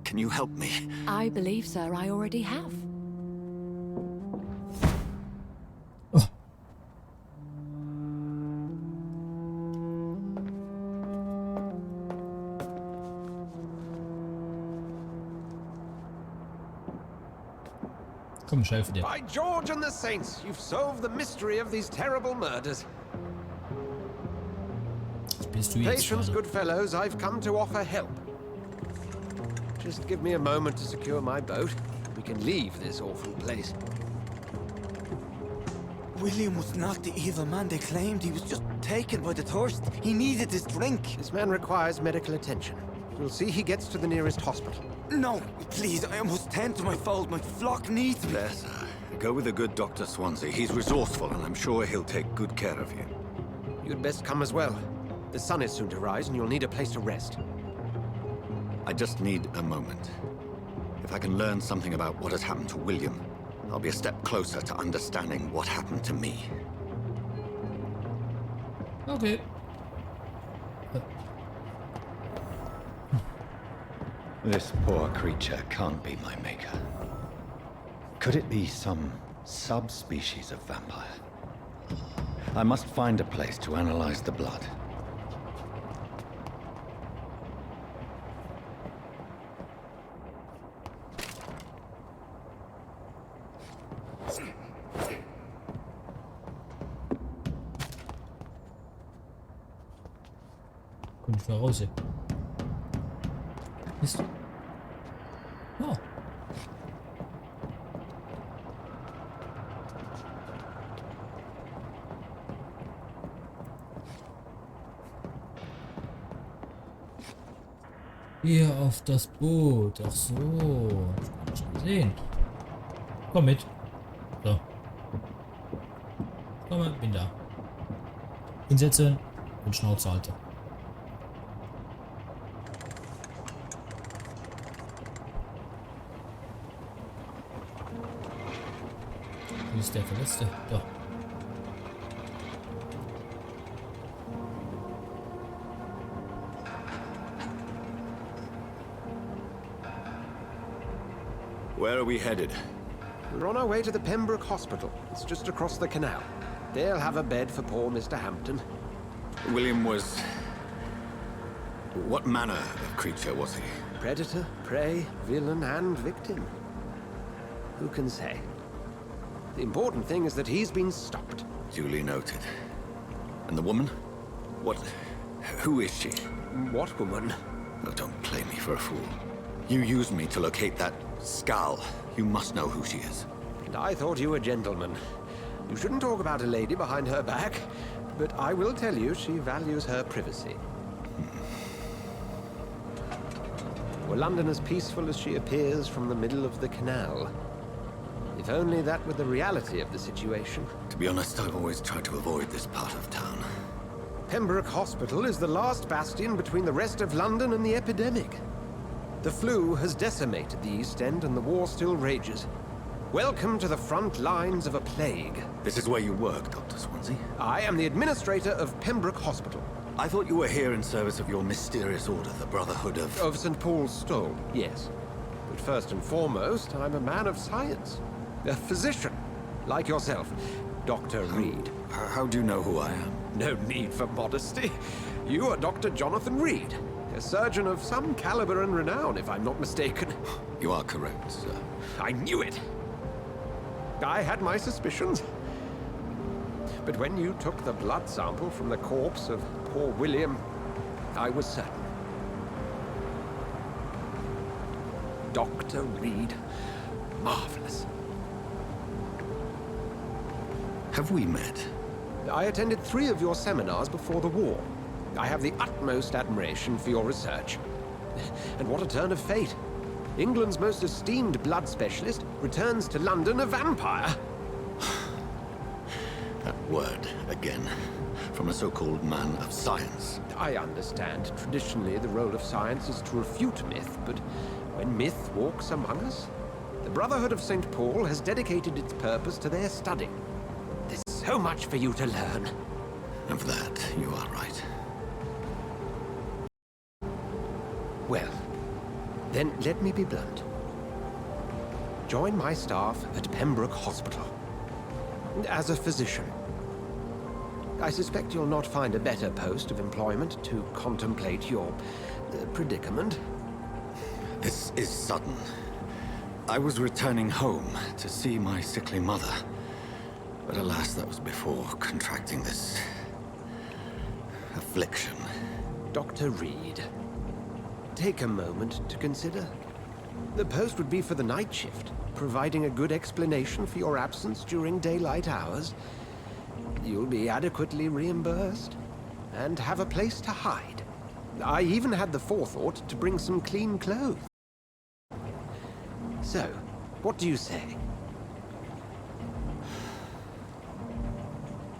Can you help me? I believe, sir, I already have. Komm, ich helfe dir. By George and the Saints, you've solved the mystery of these terrible murders. Patience, good fellows, I've come to offer help. Just give me a moment to secure my boat. We can leave this awful place. William was not the evil man they claimed. He was just taken by the thirst. He needed his drink. This man requires medical attention. We'll see he gets to the nearest hospital. No, please, I must tend to my fold. My flock needs me. There, sir. Go with the good Dr. Swansea. He's resourceful, and I'm sure he'll take good care of you. You'd best come as well. The sun is soon to rise, and you'll need a place to rest. I just need a moment. If I can learn something about what has happened to William, I'll be a step closer to understanding what happened to me. Okay. This poor creature can't be my maker. Could it be some subspecies of vampire? I must find a place to analyze the blood. Komm ich mal raus hier. Mist. Oh. Hier auf das Boot. Ach so. Hab ich nicht gesehen. Komm mit. So. Komm mal, bin da. Hinsetzen und Schnauze halten. Wie ist der Verletzte? Da. Where are we headed? We're on our way to the Pembroke Hospital. It's just across the canal. They'll have a bed for poor Mr. Hampton. William was... What manner of creature was he? Predator, prey, villain, and victim. Who can say? The important thing is that he's been stopped. Duly noted. And the woman? What... Who is she? What woman? Oh, don't play me for a fool. You used me to locate that skull. You must know who she is. And I thought you a gentleman. You shouldn't talk about a lady behind her back, but I will tell you she values her privacy. Were London as peaceful as she appears from the middle of the canal? If only that were the reality of the situation. To be honest, I've always tried to avoid this part of town. Pembroke Hospital is the last bastion between the rest of London and the epidemic. The flu has decimated the East End and the war still rages. Welcome to the front lines of a plague. This is where you work, Dr. Swansea? I am the administrator of Pembroke Hospital. I thought you were here in service of your mysterious order, the Brotherhood of... Of St. Paul's Stole, yes. But first and foremost, I'm a man of science. A physician, like yourself, Dr. Reed. How do you know who I am? No need for modesty. You are Dr. Jonathan Reed, a surgeon of some caliber and renown, if I'm not mistaken. You are correct, sir. I knew it. I had my suspicions. But when you took the blood sample from the corpse of poor William, I was certain. Dr. Reed. Marvelous. Have we met? I attended 3 of your seminars before the war. I have the utmost admiration for your research. And what a turn of fate. England's most esteemed blood specialist returns to London a vampire. That word, again. From a so-called man of science. I understand. Traditionally, the role of science is to refute myth, but when myth walks among us, the Brotherhood of St. Paul has dedicated its purpose to their study. There's so much for you to learn. Of that, you are right. Well, then let me be blunt. Join my staff at Pembroke Hospital. As a physician. I suspect you'll not find a better post of employment to contemplate your predicament. This is sudden. I was returning home to see my sickly mother. But alas, that was before contracting this... affliction. Dr. Reed, take a moment to consider. The post would be for the night shift, providing a good explanation for your absence during daylight hours. You'll be adequately reimbursed, and have a place to hide. I even had the forethought to bring some clean clothes. So, what do you say?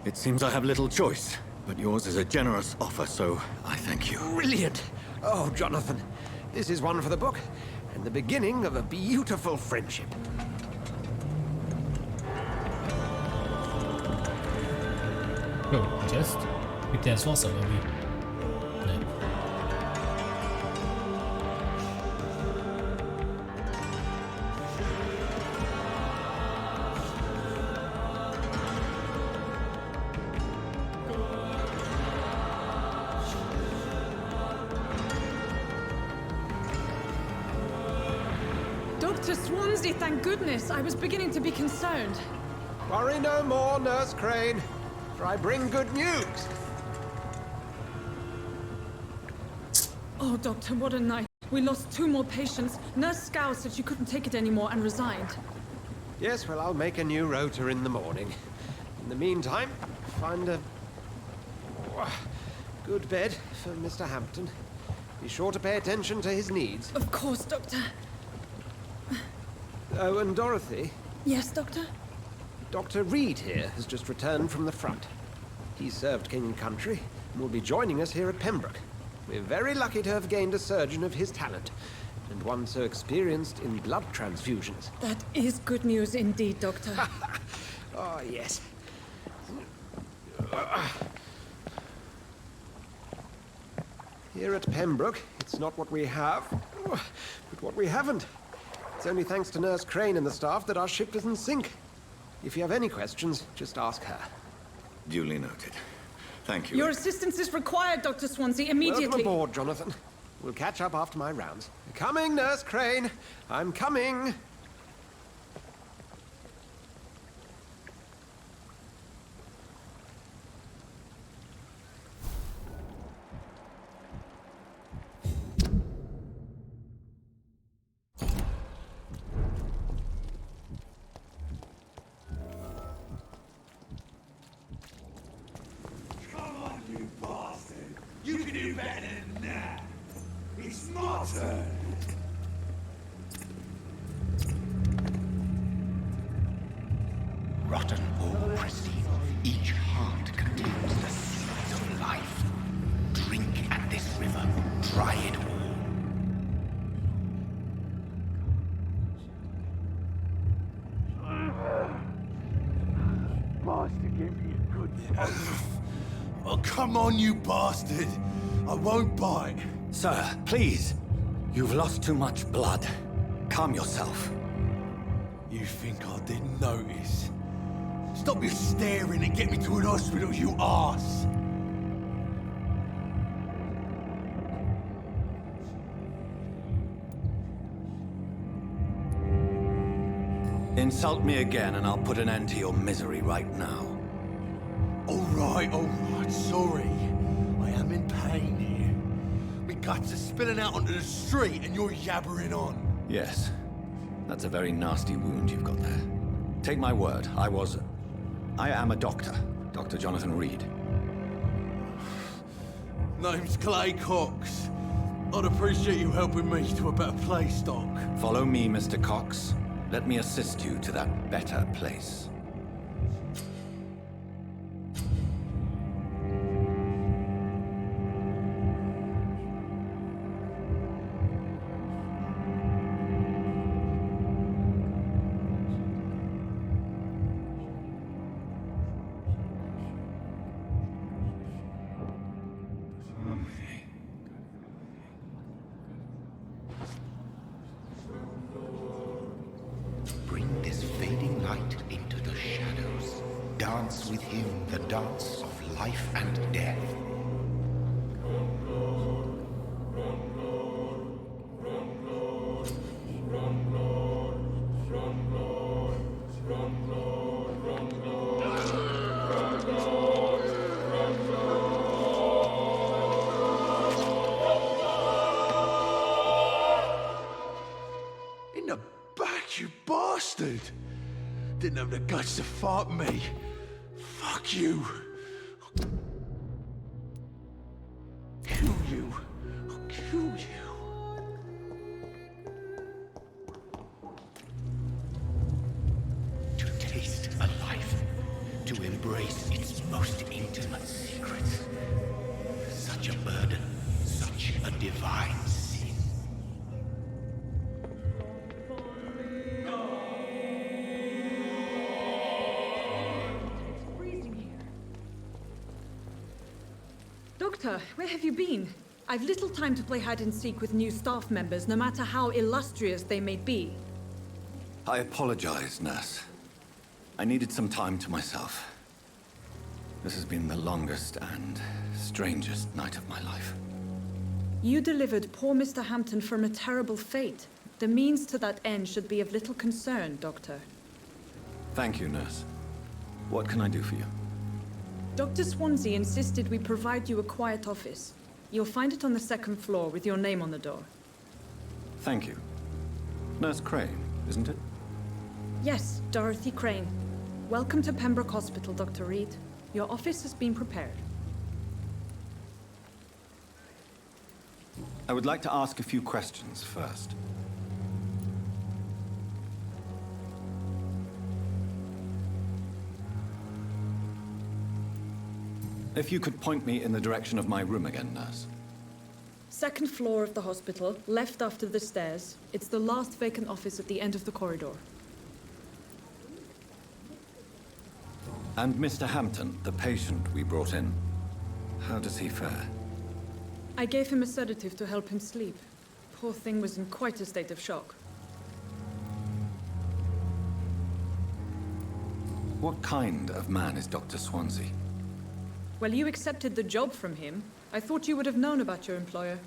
It seems I have little choice, but yours is a generous offer, so I thank you. Brilliant! Oh, Jonathan, this is one for the book, and the beginning of a beautiful friendship. Oh, Test? Gibt der ins Wasser irgendwie? Nee. Dr. Swansea, thank goodness. I was beginning to be concerned. Worry no more, Nurse Crane, for I bring good news. Oh, Doctor, what a night. We lost 2 more patients. Nurse Scow said she couldn't take it anymore and resigned. Yes, well, I'll make a new rota in the morning. In the meantime, find a good bed for Mr. Hampton. Be sure to pay attention to his needs. Of course, Doctor. Oh, and Dorothy? Yes, Doctor? Dr. Reed here has just returned from the front. He served King and Country and will be joining us here at Pembroke. We're very lucky to have gained a surgeon of his talent, and one so experienced in blood transfusions. That is good news indeed, Doctor. Oh, yes. Here at Pembroke, it's not what we have, but what we haven't. It's only thanks to Nurse Crane and the staff that our ship doesn't sink. If you have any questions, just ask her. Duly noted. Thank you. Your assistance is required, Dr. Swansea, immediately. Welcome aboard, Jonathan. We'll catch up after my rounds. Coming, Nurse Crane. I'm coming. Rotten or pristine, each heart contains the seeds of life. Drink at this river, try it all. Master gave me a good time. Oh, come on, you bastard! I won't bite. Sir, please. You've lost too much blood. Calm yourself. You think I didn't notice? Stop your staring and get me to an hospital, you arse! Insult me again and I'll put an end to your misery right now. All right, sorry. I am in pain here. My guts are spilling out onto the street and you're yabbering on. Yes. That's a very nasty wound you've got there. Take my word, I am a doctor. Dr. Jonathan Reed. Name's Clay Cox. I'd appreciate you helping me to a better place, Doc. Follow me, Mr. Cox. Let me assist you to that better place. Bring this fading light into the shadows. Dance with him the dance of life and death. In the back, you bastard! Didn't have the guts to fuck me. Fuck you. Kill you. I'll kill you. To taste a life, to embrace its most intimate secrets. Such a burden, such a divine sin. Doctor, where have you been? I've little time to play hide and seek with new staff members, no matter how illustrious they may be. I apologize, nurse. I needed some time to myself. This has been the longest and strangest night of my life. You delivered poor Mr. Hampton from a terrible fate. The means to that end should be of little concern, Doctor. Thank you, nurse. What can I do for you? Dr. Swansea insisted we provide you a quiet office. You'll find it on the second floor with your name on the door. Thank you. Nurse Crane, isn't it? Yes, Dorothy Crane. Welcome to Pembroke Hospital, Dr. Reed. Your office has been prepared. I would like to ask a few questions first. If you could point me in the direction of my room again, nurse. Second floor of the hospital, left after the stairs. It's the last vacant office at the end of the corridor. And Mr. Hampton, the patient we brought in, how does he fare? I gave him a sedative to help him sleep. Poor thing was in quite a state of shock. What kind of man is Dr. Swansea? Well, you accepted the job from him. I thought you would have known about your employer.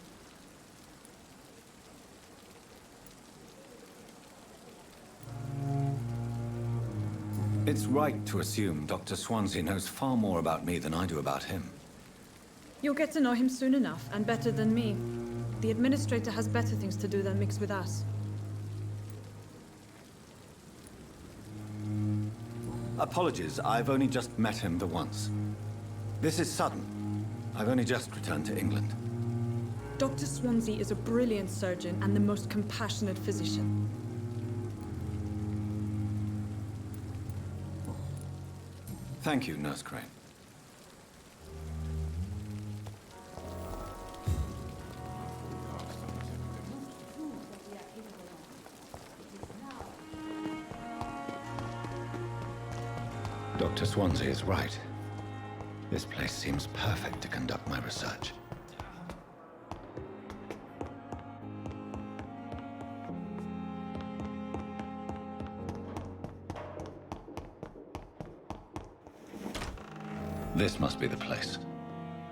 It's right to assume Dr. Swansea knows far more about me than I do about him. You'll get to know him soon enough, and better than me. The administrator has better things to do than mix with us. Apologies, I've only just met him the once. This is sudden. I've only just returned to England. Dr. Swansea is a brilliant surgeon and the most compassionate physician. Thank you, Nurse Crane. Dr. Swansea is right. This place seems perfect to conduct my research. This must be the place.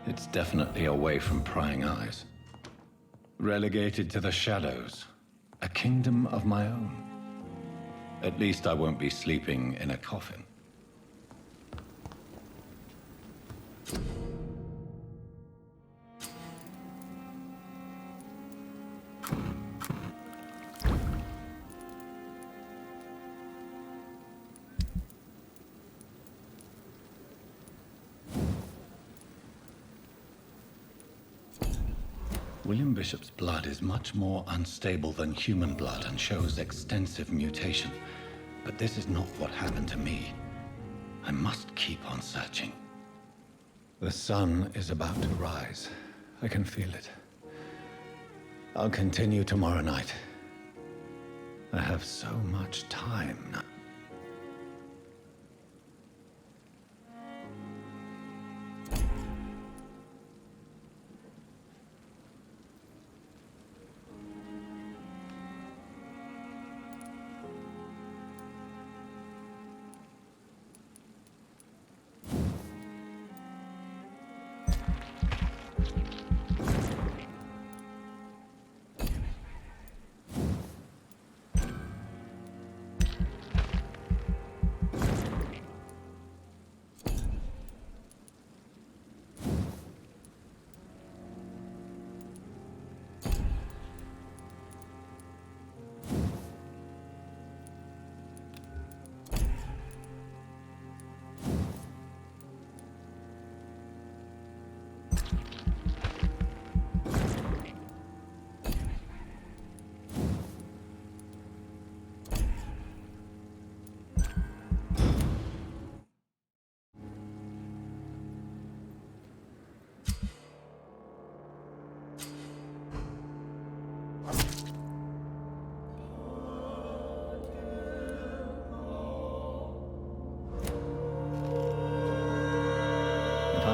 It's definitely away from prying eyes. Relegated to the shadows. A kingdom of my own. At least I won't be sleeping in a coffin. William Bishop's blood is much more unstable than human blood and shows extensive mutation. But this is not what happened to me. I must keep on searching. The sun is about to rise. I can feel it. I'll continue tomorrow night. I have so much time now.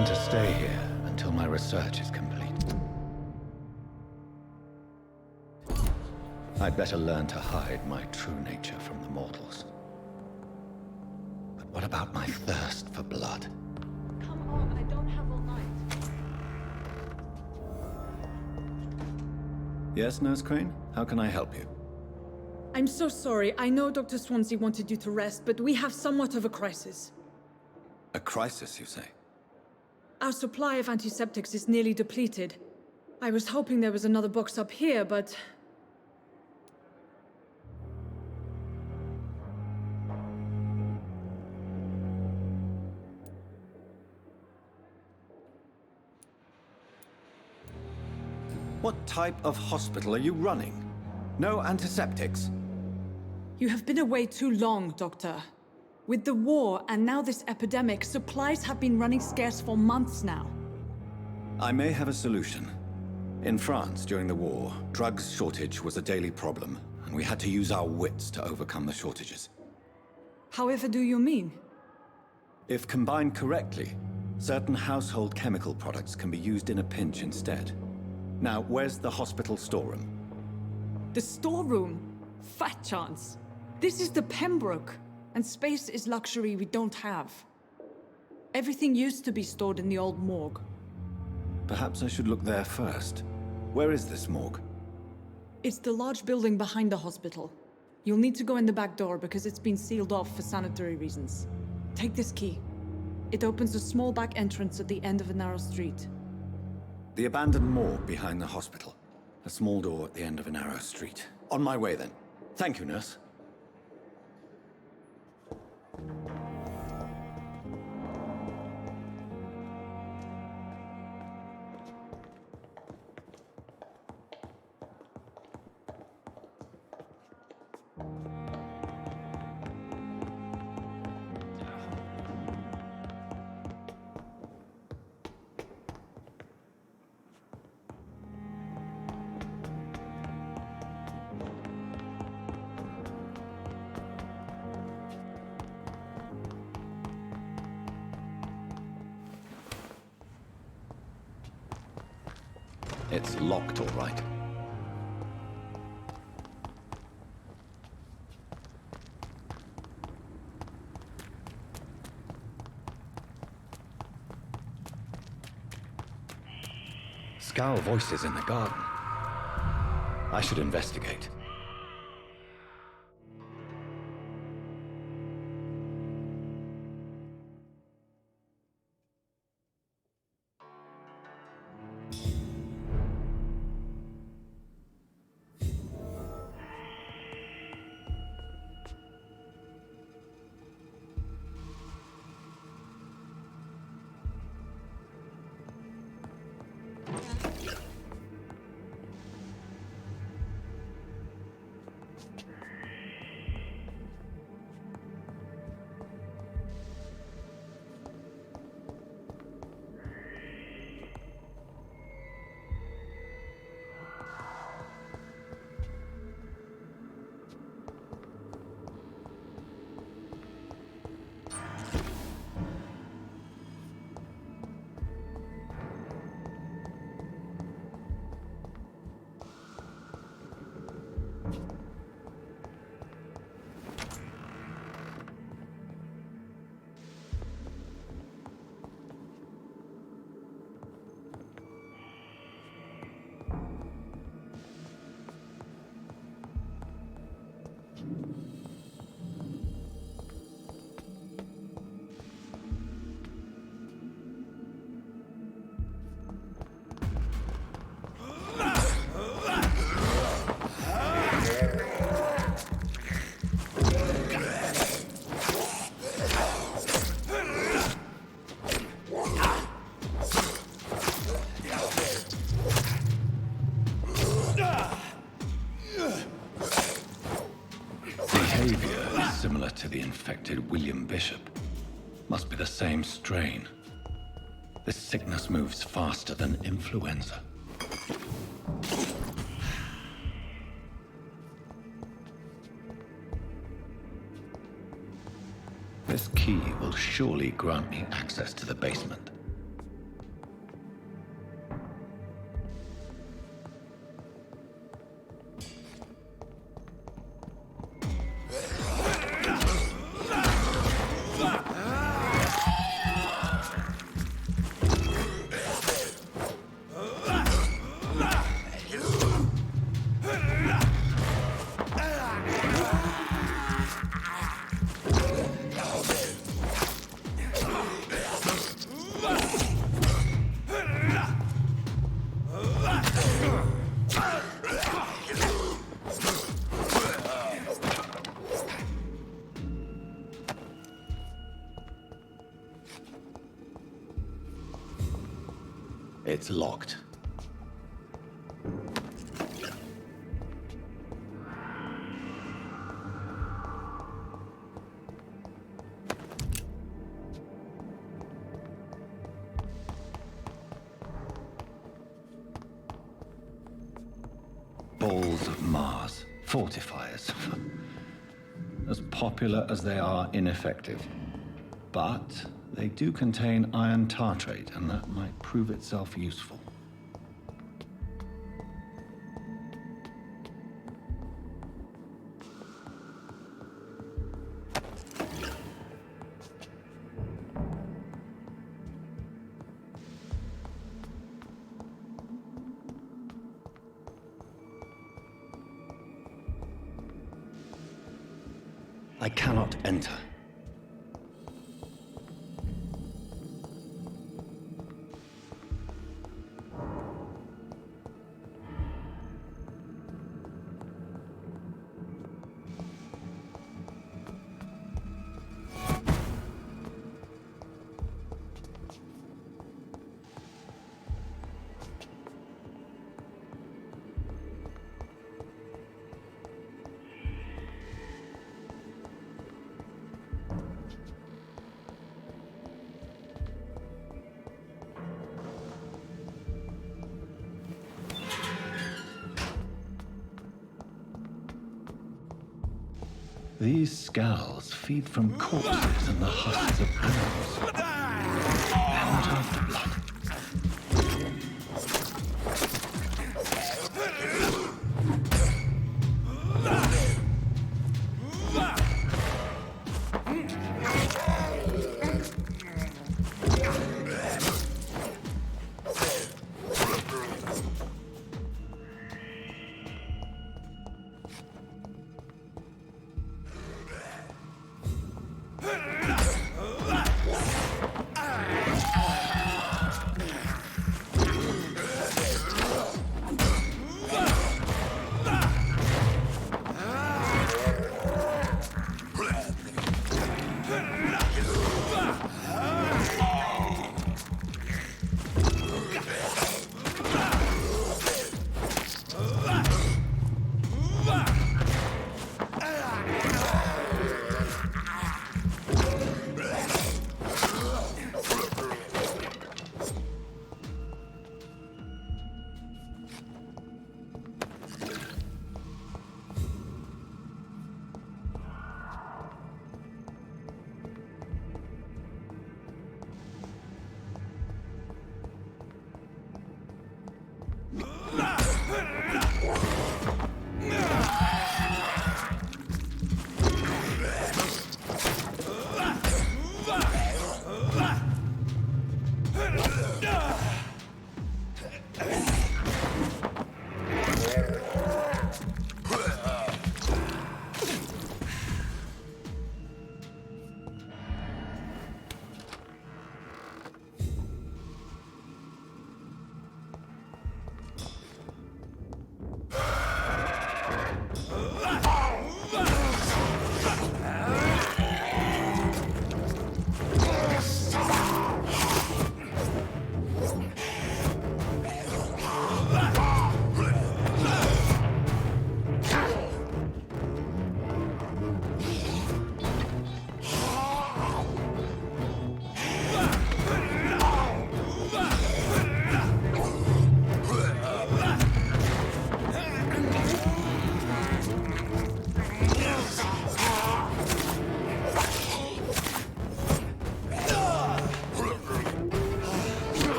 I'm to stay here until my research is complete. I'd better learn to hide my true nature from the mortals. But what about my thirst for blood? Come on, I don't have all night. Yes, Nurse Crane? How can I help you? I'm so sorry. I know Dr. Swansea wanted you to rest, but we have somewhat of a crisis. A crisis, you say? Our supply of antiseptics is nearly depleted. I was hoping there was another box up here, but... What type of hospital are you running? No antiseptics? You have been away too long, Doctor. With the war and now this epidemic, supplies have been running scarce for months now. I may have a solution. In France, during the war, drugs shortage was a daily problem, and we had to use our wits to overcome the shortages. However do you mean? If combined correctly, certain household chemical products can be used in a pinch instead. Now, where's the hospital storeroom? The storeroom? Fat chance. This is the Pembroke, and space is luxury we don't have. Everything used to be stored in the old morgue. Perhaps I should look there first. Where is this morgue? It's the large building behind the hospital. You'll need to go in the back door because it's been sealed off for sanitary reasons. Take this key. It opens a small back entrance at the end of a narrow street. The abandoned morgue behind the hospital. A small door at the end of a narrow street. On my way then. Thank you, nurse. It's locked, all right. Scowl voices in the garden. I should investigate. Similar to the infected William Bishop. Must be the same strain. This sickness moves faster than influenza. This key will surely grant me access to the basement. It's locked. Balls of Mars, fortifiers. As popular as they are ineffective. But They do contain iron tartrate, and that might prove itself useful. I cannot enter. These scowls feed from corpses and the husks of animals. And of the blood.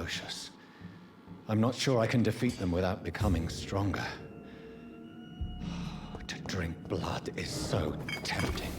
ferocious. I'm not sure I can defeat them without becoming stronger. To drink blood is so tempting.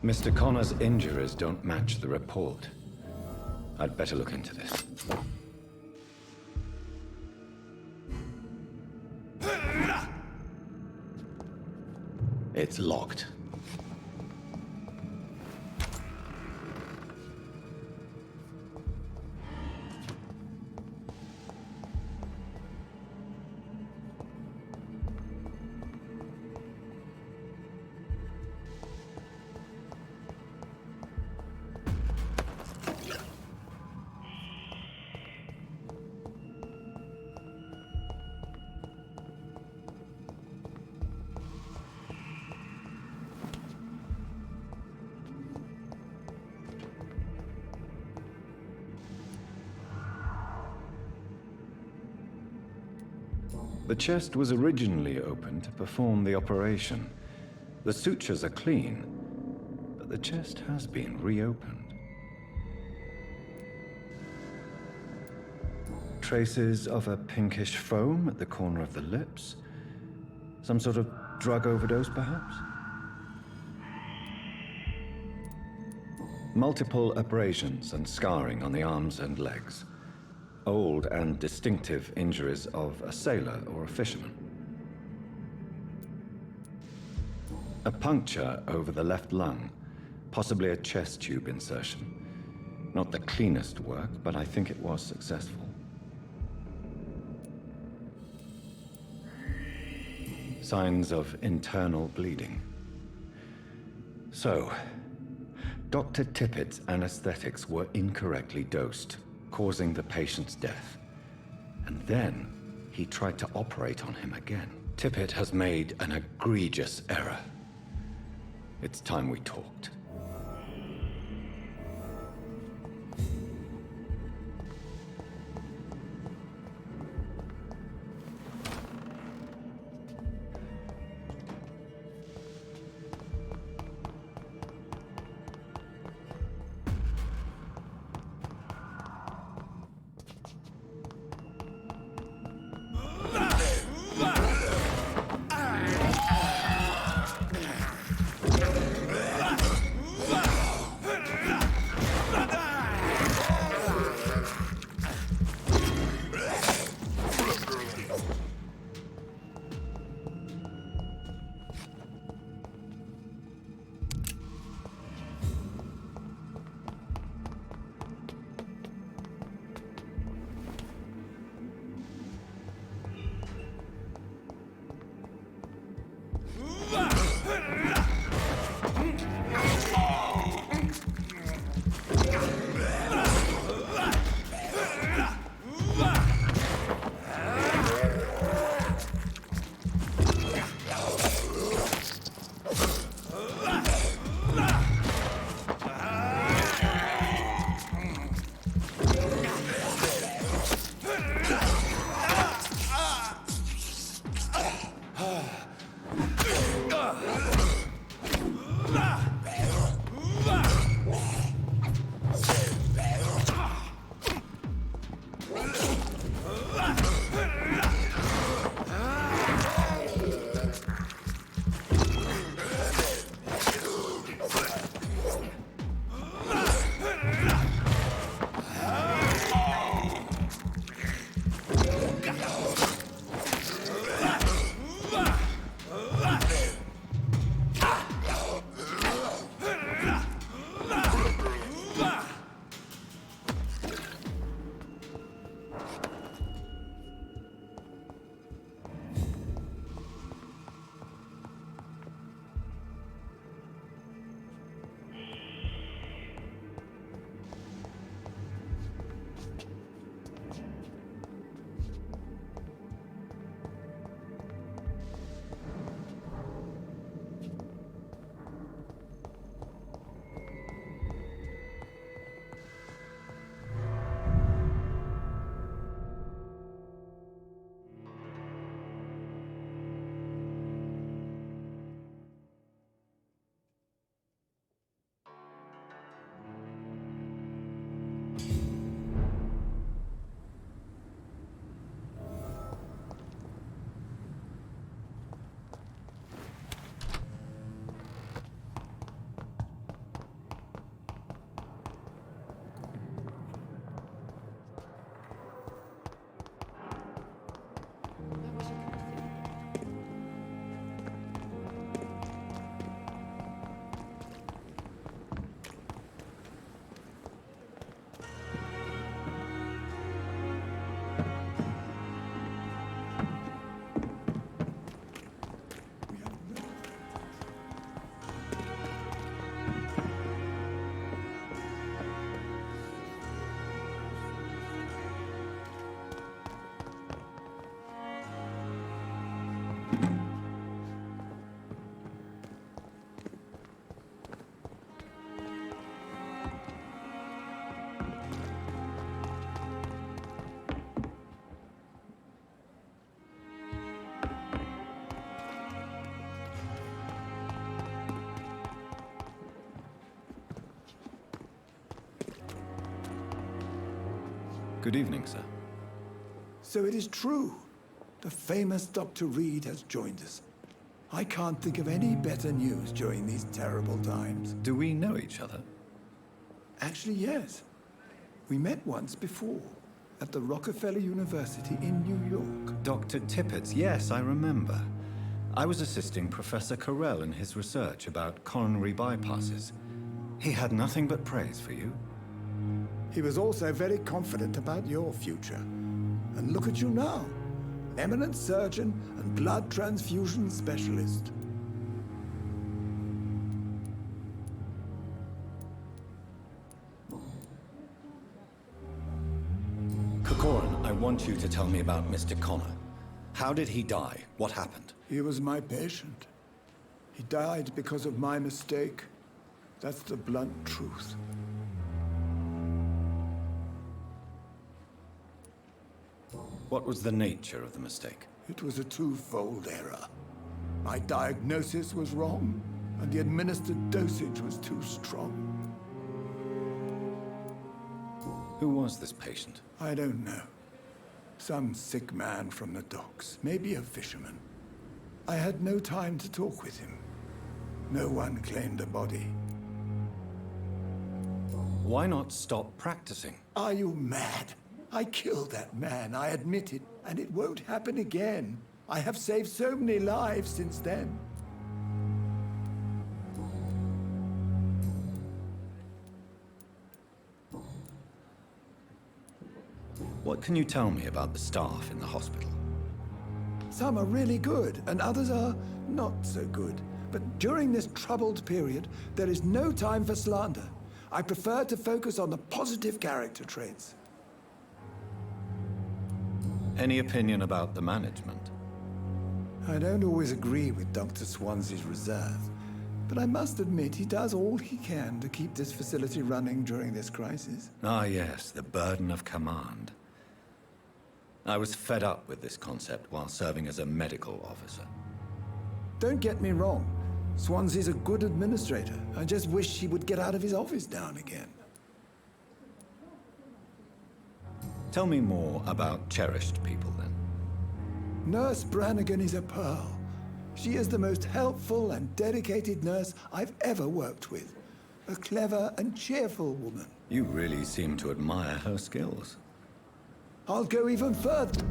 Mr. Connor's injuries don't match the report. I'd better look into this. It's locked. The chest was originally opened to perform the operation. The sutures are clean, but the chest has been reopened. Traces of a pinkish foam at the corner of the lips. Some sort of drug overdose, perhaps? Multiple abrasions and scarring on the arms and legs. Old and distinctive injuries of a sailor or a fisherman. A puncture over the left lung, possibly a chest tube insertion. Not the cleanest work, but I think it was successful. Signs of internal bleeding. So, Dr. Tippett's anesthetics were incorrectly dosed, causing the patient's death. And then, he tried to operate on him again. Tippett has made an egregious error. It's time we talked. Good evening, sir. So it is true. The famous Dr. Reed has joined us. I can't think of any better news during these terrible times. Do we know each other? Actually, yes. We met once before, at the Rockefeller University in New York. Dr. Tippett, yes, I remember. I was assisting Professor Carell in his research about coronary bypasses. He had nothing but praise for you. He was also very confident about your future. And look at you now. Eminent surgeon and blood transfusion specialist. Corcoran, I want you to tell me about Mr. Connor. How did he die? What happened? He was my patient. He died because of my mistake. That's the blunt truth. What was the nature of the mistake? It was a twofold error. My diagnosis was wrong, and the administered dosage was too strong. Who was this patient? I don't know. Some sick man from the docks, maybe a fisherman. I had no time to talk with him. No one claimed a body. Why not stop practicing? Are you mad? I killed that man, I admit it, and it won't happen again. I have saved so many lives since then. What can you tell me about the staff in the hospital? Some are really good, and others are not so good. But during this troubled period, there is no time for slander. I prefer to focus on the positive character traits. Any opinion about the management? I don't always agree with Dr. Swansea's reserve, but I must admit he does all he can to keep this facility running during this crisis. Ah, yes, the burden of command. I was fed up with this concept while serving as a medical officer. Don't get me wrong. Swansea's a good administrator. I just wish he would get out of his office now and again. Tell me more about cherished people, then. Nurse Brannigan is a pearl. She is the most helpful and dedicated nurse I've ever worked with. A clever and cheerful woman. You really seem to admire her skills. I'll go even further.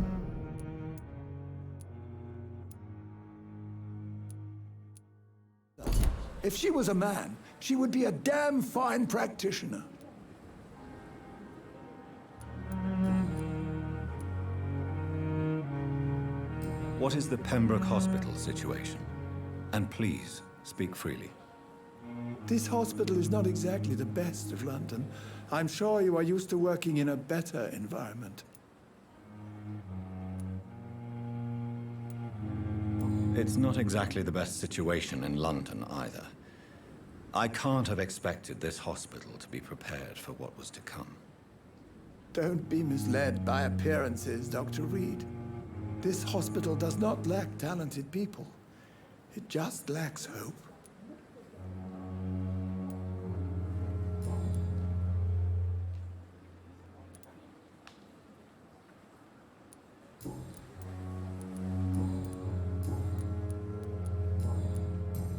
If she was a man, she would be a damn fine practitioner. What is the Pembroke Hospital situation? And please, speak freely. This hospital is not exactly the best of London. I'm sure you are used to working in a better environment. It's not exactly the best situation in London either. I can't have expected this hospital to be prepared for what was to come. Don't be misled by appearances, Dr. Reed. This hospital does not lack talented people. It just lacks hope.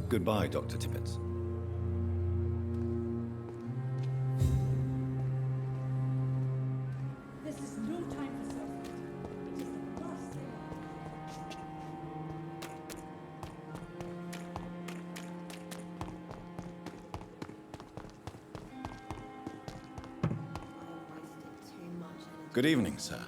Goodbye, Dr. Tippett. This is no time for self-pity. It is the last thing. Good evening, sir.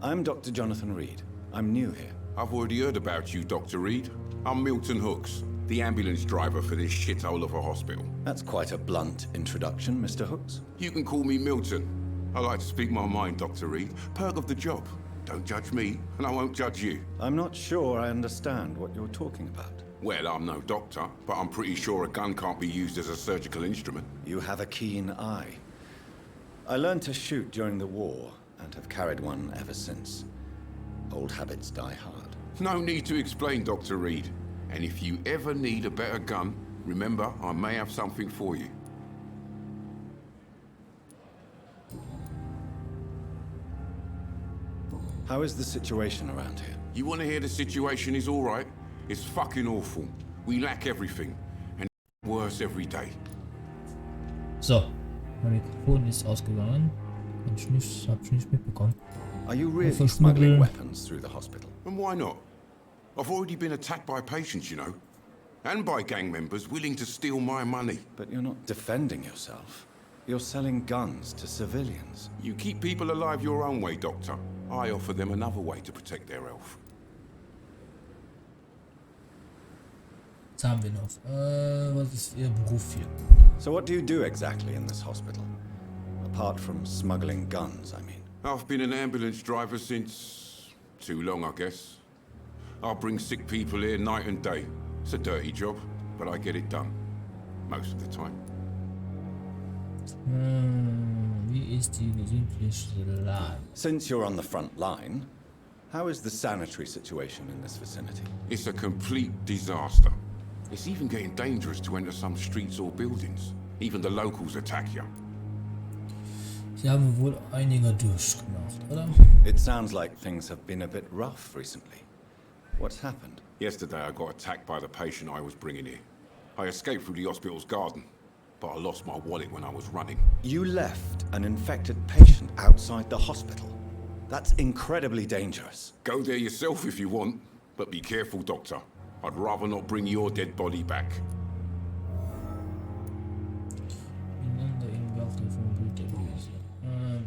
I'm Dr. Jonathan Reed. I'm new here. I've already heard about you, Dr. Reed. I'm Milton Hooks, the ambulance driver for this shithole of a hospital. That's quite a blunt introduction, Mr. Hooks. You can call me Milton. I like to speak my mind, Dr. Reed. Perk of the job. Don't judge me, and I won't judge you. I'm not sure I understand what you're talking about. Well, I'm no doctor, but I'm pretty sure a gun can't be used as a surgical instrument. You have a keen eye. I learned to shoot during the war, and have carried one ever since. Old habits die hard. No need to explain, Dr. Reed. And if you ever need a better gun, remember, I may have something for you. How is the situation around here? You want to hear the situation is all right? It's fucking awful. We lack everything, and it's worse every day. So, mein Mikrofon ist ausgegangen. Hab ich nicht mitbekommen. Are you really smuggling weapons through the hospital? And why not? I've already been attacked by patients, you know. And by gang members willing to steal my money. But you're not defending yourself. You're selling guns to civilians. You keep people alive your own way, Doctor. I offer them another way to protect their health. Was haben wir noch? Was ist Ihr Beruf hier? So what do you do exactly in this hospital? Apart from smuggling guns, I mean. I've been an ambulance driver since... too long, I guess. I bring sick people here night and day. It's a dirty job, but I get it done. Most of the time. Wie ist die gesundheitliche Lage? Since you're on the front line, how is the sanitary situation in this vicinity? It's a complete disaster. It's even getting dangerous to enter some streets or buildings. Even the locals attack you. Sie haben wohl einige durchgemacht, oder? It sounds like things have been a bit rough recently. What's happened? Yesterday I got attacked by the patient I was bringing here. I escaped through the hospital's garden, but I lost my wallet when I was running. You left an infected patient outside the hospital? That's incredibly dangerous. Go there yourself if you want, but be careful, Doctor. I'd rather not bring your dead body back.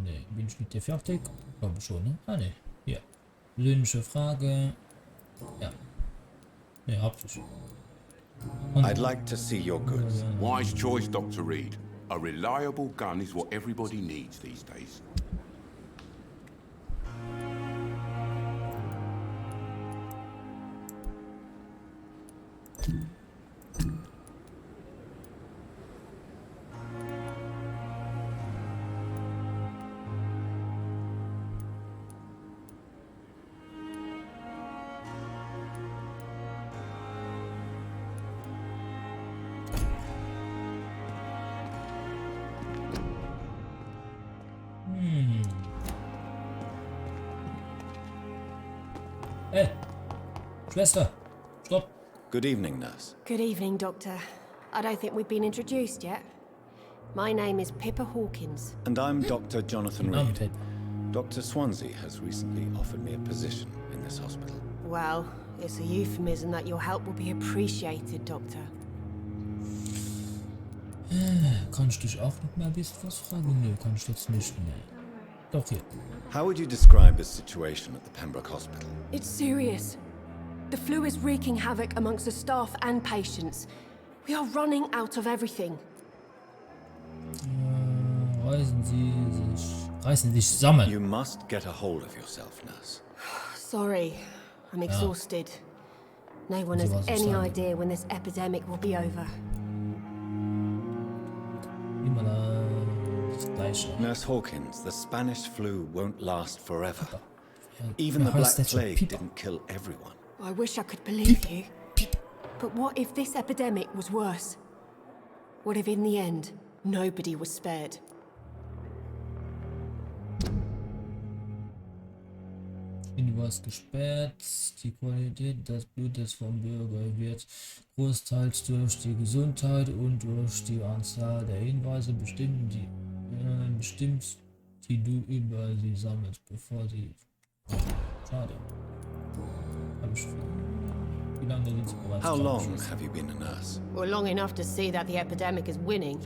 Nee, bin ich mit dir fertig? Glaube schon, ne? Ah, ne. Hier. Persönliche Frage. Ja. Ne, hab ich. I'd like to see your goods. Wise choice, Dr. Reed. A reliable gun is what everybody needs these days. Hey, Schwester, stop. Good evening, nurse. Good evening, Doctor. I don't think we've been introduced yet. My name is Pippa Hawkins. And I'm Dr. Jonathan Reed. Dr. Swansea has recently offered me a position in this hospital. Well, it's a euphemism that your help will be appreciated, Doctor. Kann ich dich auch noch mal ein bisschen was fragen? Nö, kann ich jetzt nicht mehr. Doch hier. How would you describe the situation at the Pembroke Hospital? It's serious. The flu is wreaking havoc amongst the staff and patients. We are running out of everything. Reißen sich zusammen. You must get a hold of yourself, nurse. Sorry, I'm exhausted. No one has any idea when this epidemic will be over. Nurse Hawkins, the Spanish flu won't last forever. Even the Black Plague didn't kill everyone. I wish I could believe you. But what if this epidemic was worse? What if in the end, nobody was spared? Du warst gesperrt. Die Qualität des Blutes vom Bürger wird großteils durch die Gesundheit und durch die Anzahl der Hinweise bestimmt, die du über sie sammelst, bevor sie... Schade. Wie lange sind sie bereits? How long have you been a nurse? Well, long enough to see that the epidemic is winning.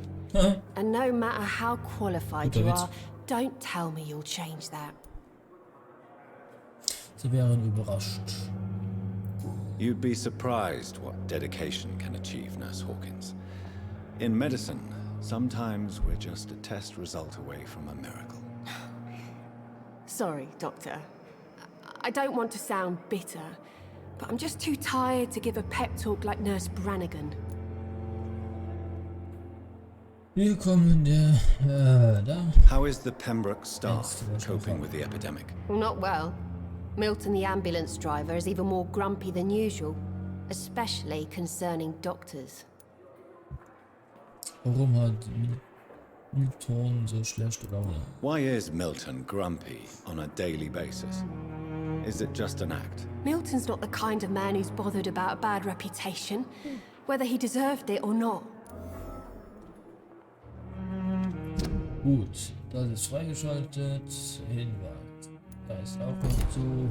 And no matter how qualified you are, don't tell me you'll change that. Sie wären überrascht. You'd be surprised what dedication can achieve, Nurse Hawkins. In medicine, sometimes we're just a test result away from a miracle. Sorry, Doctor. I don't want to sound bitter, but I'm just too tired to give a pep talk like Nurse Brannigan. Willkommen da. How is the Pembroke staff coping with the epidemic? Well, not well. Milton, the ambulance driver, is even more grumpy than usual, especially concerning doctors. Warum hat Milton so schlechte Laune? Why is Milton grumpy on a daily basis? Is it just an act? Milton's not the kind of man who's bothered about a bad reputation, whether he deserved it or not. Gut, das ist freigeschaltet. Hinweis. Da ist auch noch so,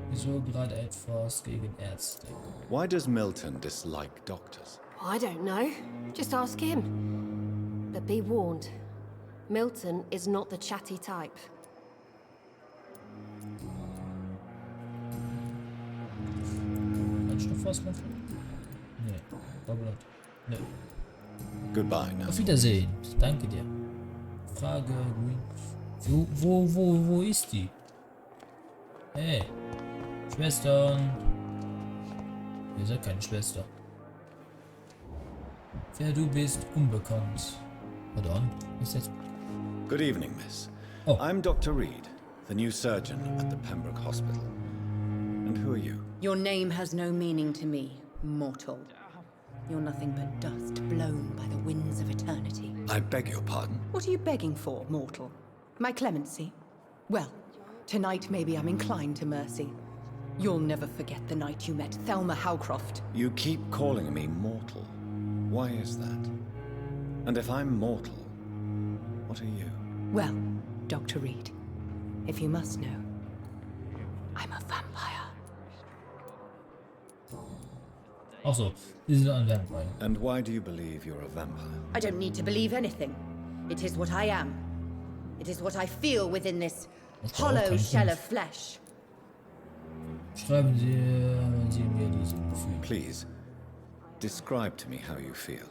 wieso gerade etwas gegen Ärzte. Why does Milton dislike doctors? I don't know. Just ask him. But be warned, Milton is not the chatty type. Kannst du noch was machen? Nee, glaube nicht. Nee. Goodbye now. Auf Wiedersehen. Danke dir. Frage, wo ist die? Hey, Schwestern. Ihr seid keine Schwester. Wer du bist, unbekannt. Pardon, ist jetzt... Good evening, miss. Oh. I'm Dr. Reed, the new surgeon at the Pembroke Hospital. And who are you? Your name has no meaning to me, mortal. You're nothing but dust blown by the winds of eternity. I beg your pardon? What are you begging for, mortal? My clemency? Well, tonight maybe I'm inclined to mercy. You'll never forget the night you met Thelma Howcroft. You keep calling me mortal. Why is that? And if I'm mortal, what are you? Well, Dr. Reed, if you must know, I'm a vampire. Also, this is a vampire. And why do you believe you're a vampire? I don't need to believe anything. It is what I am. It is what I feel within this hollow shell of flesh. Schreiben Sie mir diese Gefühle. Please, describe to me how you feel.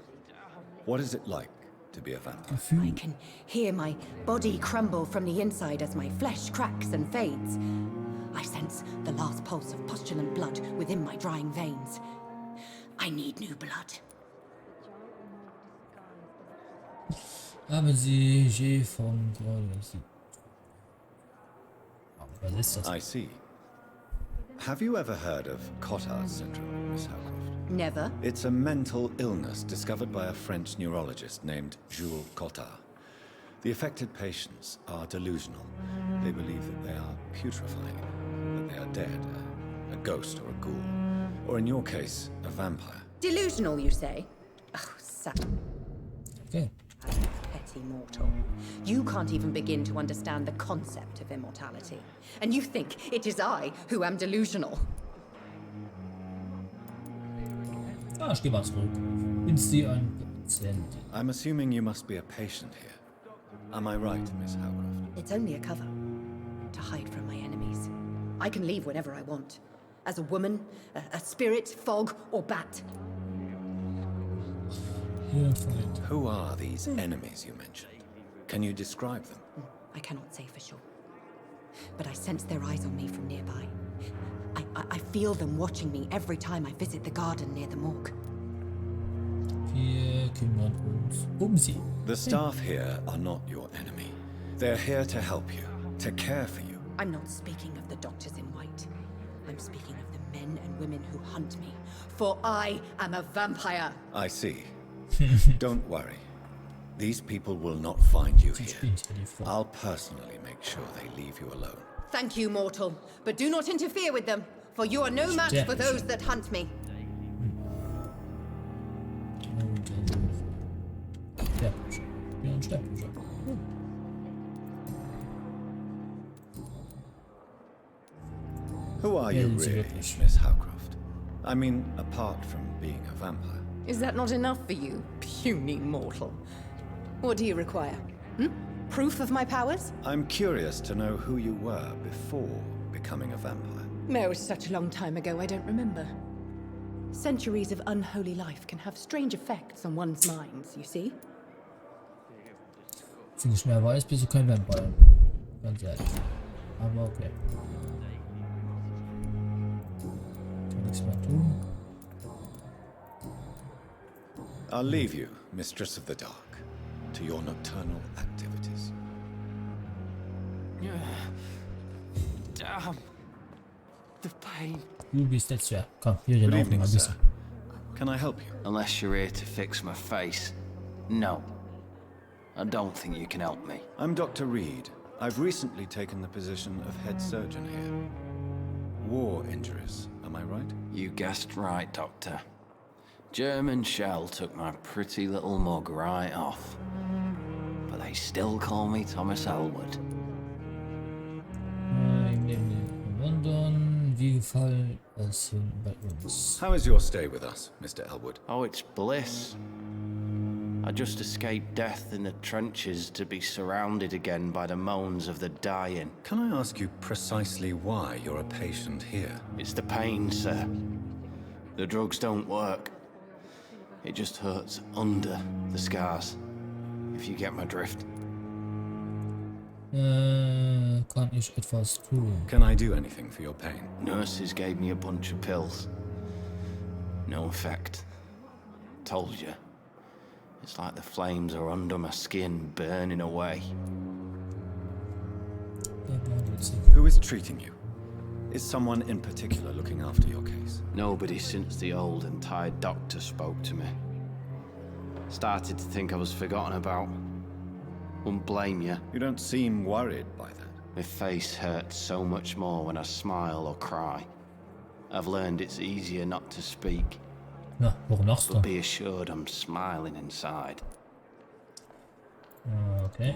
What is it like to be a vampire? I can hear my body crumble from the inside as my flesh cracks and fades. I sense the last pulse of postulant blood within my drying veins. I need new blood. Haben Sie je von... Was ist das? I see. Have you ever heard of Cotard's syndrome, Miss Howcroft? Never. It's a mental illness discovered by a French neurologist named Jules Cotard. The affected patients are delusional. They believe that they are putrefying, that they are dead, a ghost or a ghoul, or in your case, a vampire. Delusional, you say? Oh, Sam. Okay. Petty mortal. You can't even begin to understand the concept of immortality. And you think it is I who am delusional. Ah, ich geh mal zurück. Sind Sie ein Patient? I'm assuming you must be a patient here. Am I right, Miss Howcroft? It's only a cover. To hide from my enemies. I can leave whenever I want. As a woman, a spirit, fog, or bat. Who are these enemies you mentioned? Can you describe them? I cannot say for sure. But I sense their eyes on me from nearby. I feel them watching me every time I visit the garden near the morgue. Wir kümmern uns Sie. The staff here are not your enemy. They're here to help you, to care for you. I'm not speaking of the doctors in white. I'm speaking of the men and women who hunt me. For I am a vampire. I see. Don't worry. These people will not find you here. I'll personally make sure they leave you alone. Thank you, mortal. But do not interfere with them, for you are no match for those that hunt me. Who are you really, Miss Howcroft? I mean, apart from being a vampire. Is that not enough for you, puny mortal? What do you require? Proof of my powers? I'm curious to know who you were before becoming a vampire. It was such a long time ago, I don't remember. Centuries of unholy life can have strange effects on one's minds, you see? Wenn du nicht mehr weißt, bist du kein Vampire. Ganz ehrlich. Aber okay. Kann nichts mehr tun. I'll leave you, Mistress of the Dark, to your nocturnal activities. Damn. The pain. Du bist jetzt schwer. Komm, hier reden Good wir evening, mal ein sir. bisschen. Can I help you? Unless you're here to fix my face. No. I don't think you can help me. I'm Dr. Reed. I've recently taken the position of head surgeon here. war injuries, am I right? You guessed right, Doctor. German shell took my pretty little mug right off. But they still call me Thomas Elwood. London, wie gefällt es bei uns? How is your stay with us, Mr. Elwood? Oh, it's bliss. I just escaped death in the trenches to be surrounded again by the moans of the dying. Can I ask you precisely why you're a patient here? It's the pain, sir. The drugs don't work. It just hurts under the scars, if you get my drift. Kann ich etwas tun? Can I do anything for your pain? Nurses gave me a bunch of pills. No effect. Told you. It's like the flames are under my skin, burning away. Who is treating you? Is someone in particular looking after your case? Nobody since the old and tired doctor spoke to me. Started to think I was forgotten about. Wouldn't blame you. You don't seem worried by that. My face hurts so much more when I smile or cry. I've learned it's easier not to speak. Ja, warum lachst du? But be assured I'm smiling inside. Okay.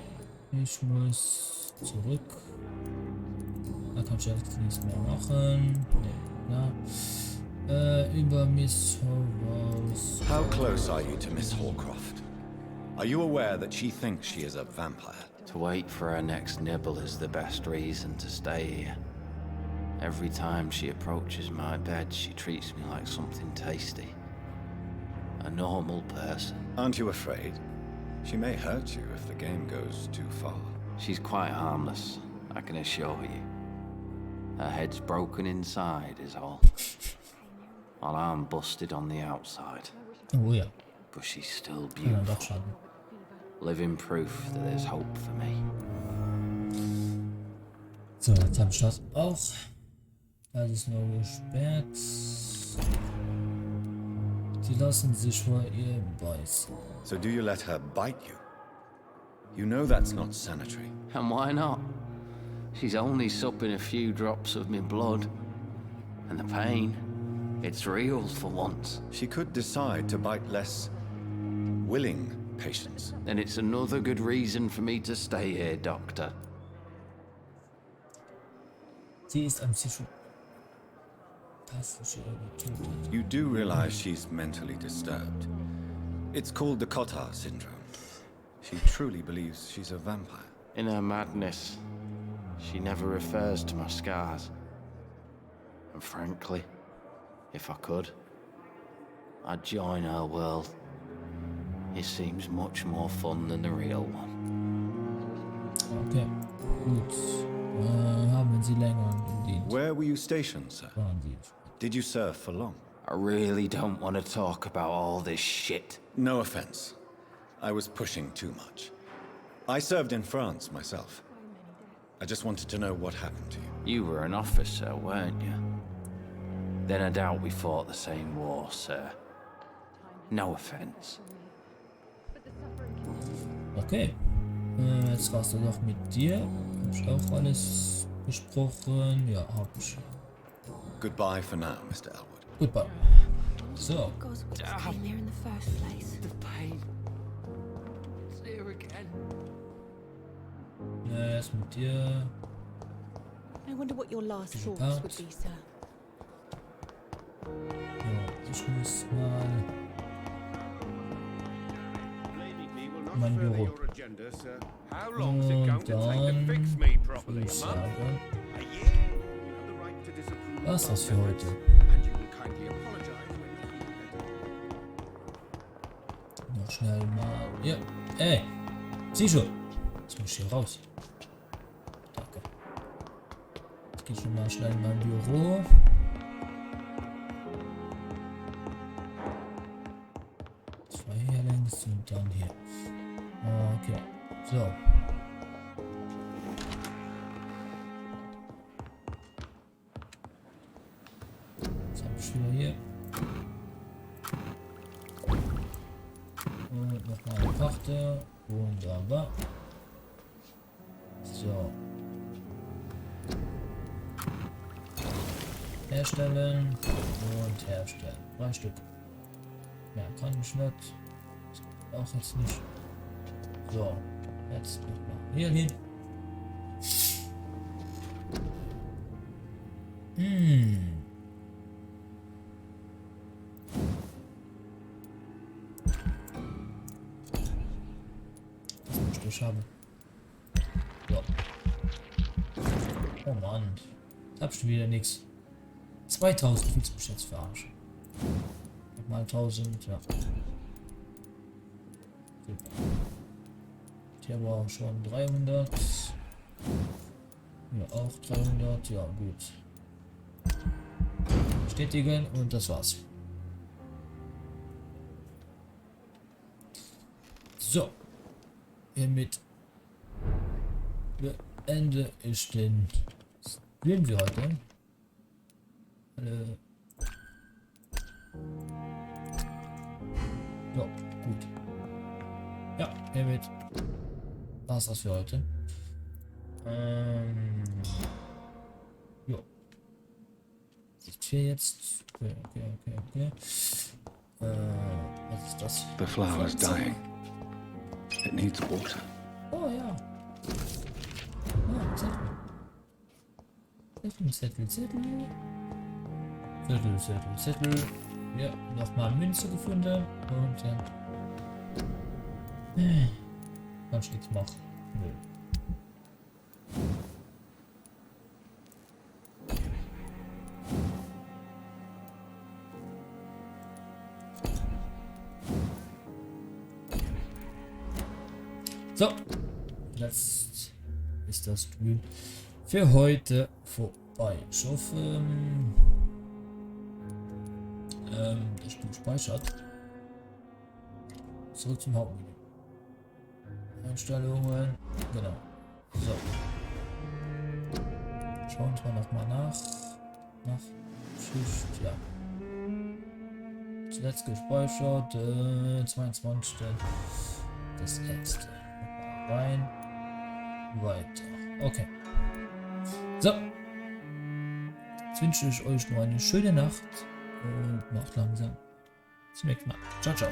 Ich muss zurück. Da kann ich jetzt nichts mehr machen. Nee, ja. Über Miss Horvath. How close are you to Miss Horcroft? Are you aware that she thinks she is a vampire? To wait for her next nibble is the best reason to stay here. Every time she approaches my bed, she treats me like something tasty. A normal person. Aren't you afraid? She may hurt you if the game goes too far. She's quite harmless, I can assure you. Her head's broken inside is all. While I'm busted on the outside. Oh yeah. But she's still beautiful. Living proof that there's hope for me. So, jetzt habe ich das auch. Das ist nur gesperrt. Sie lassen sich vor ihr beißen. So do you let her bite you? You know that's not sanitary. And why not? She's only supping a few drops of my blood. And the pain, it's real for once. She could decide to bite less willing patients. Then it's another good reason for me to stay here, Doctor. Sie ist ein Psychopath. You do realize she's mentally disturbed. It's called the Cotard syndrome. She truly believes she's a vampire. In her madness, she never refers to my scars. And frankly, if I could, I'd join her world. It seems much more fun than the real one. Okay, gut. Haben Sie länger im Dienst? Where were you stationed, sir? Did you serve for long? I really don't want to talk about all this shit. No offense. I was pushing too much. I served in France myself. I just wanted to know what happened to you. You were an officer, weren't you? Then I doubt we fought the same war, sir. No offense. Okay. Jetzt war's dann noch mit dir. Hab ich auch alles besprochen? Ja, hab ich. Goodbye for now, Mr. Elwood. Goodbye. So. Came there in the first place. The pain. It's here again. Ja, erst mit dir. I wonder what your last thoughts would be, sir. Ja, ich muss mal mein Büro. Und dann würde ich sagen, was das für heute. Noch schnell mal. Ja, ey, sieh schon. Jetzt muss ich hier raus. Danke. Jetzt gehe ich schon mal schnell in mein Büro. Zwei hier längs und dann hier. Okay, so. Jetzt habe ich wieder hier. Und nochmal eine Karte. Wunderbar. So. Herstellen und herstellen. 3 Stück. Mehr kann ich nicht. Auch jetzt nicht. So, jetzt nochmal hier hin. Das möchte ich haben. So. Oh Mann. Jetzt hab ich schon wieder nichts. 2000 willst du mich jetzt verarschen. Mal 1000, ja. Super. Hier war auch schon 300. Ja, auch 300. Ja, gut. Bestätigen und das war's. So. Hiermit beende ich den Stream für heute. Ja, gut. Ja, hiermit war's das für heute. Ja. Ist hier jetzt. Okay. Was ist das? The flower's dying. It needs water. Oh ja. Zettel. Ja, nochmal Münze gefunden und dann kann ich nichts machen. Nö. So, jetzt ist das Stream für heute vorbei. Ich hoffe, das Spiel speichert. Zurück zum Hauptmenü. Einstellungen, genau. So. Schauen wir nochmal nach Schicht, ja. Zuletzt gespeichert, 22. Das erste. Rein. Weiter. Okay. So. Jetzt wünsche ich euch noch eine schöne Nacht und macht langsam. Bis zum nächsten Mal. Ciao, ciao.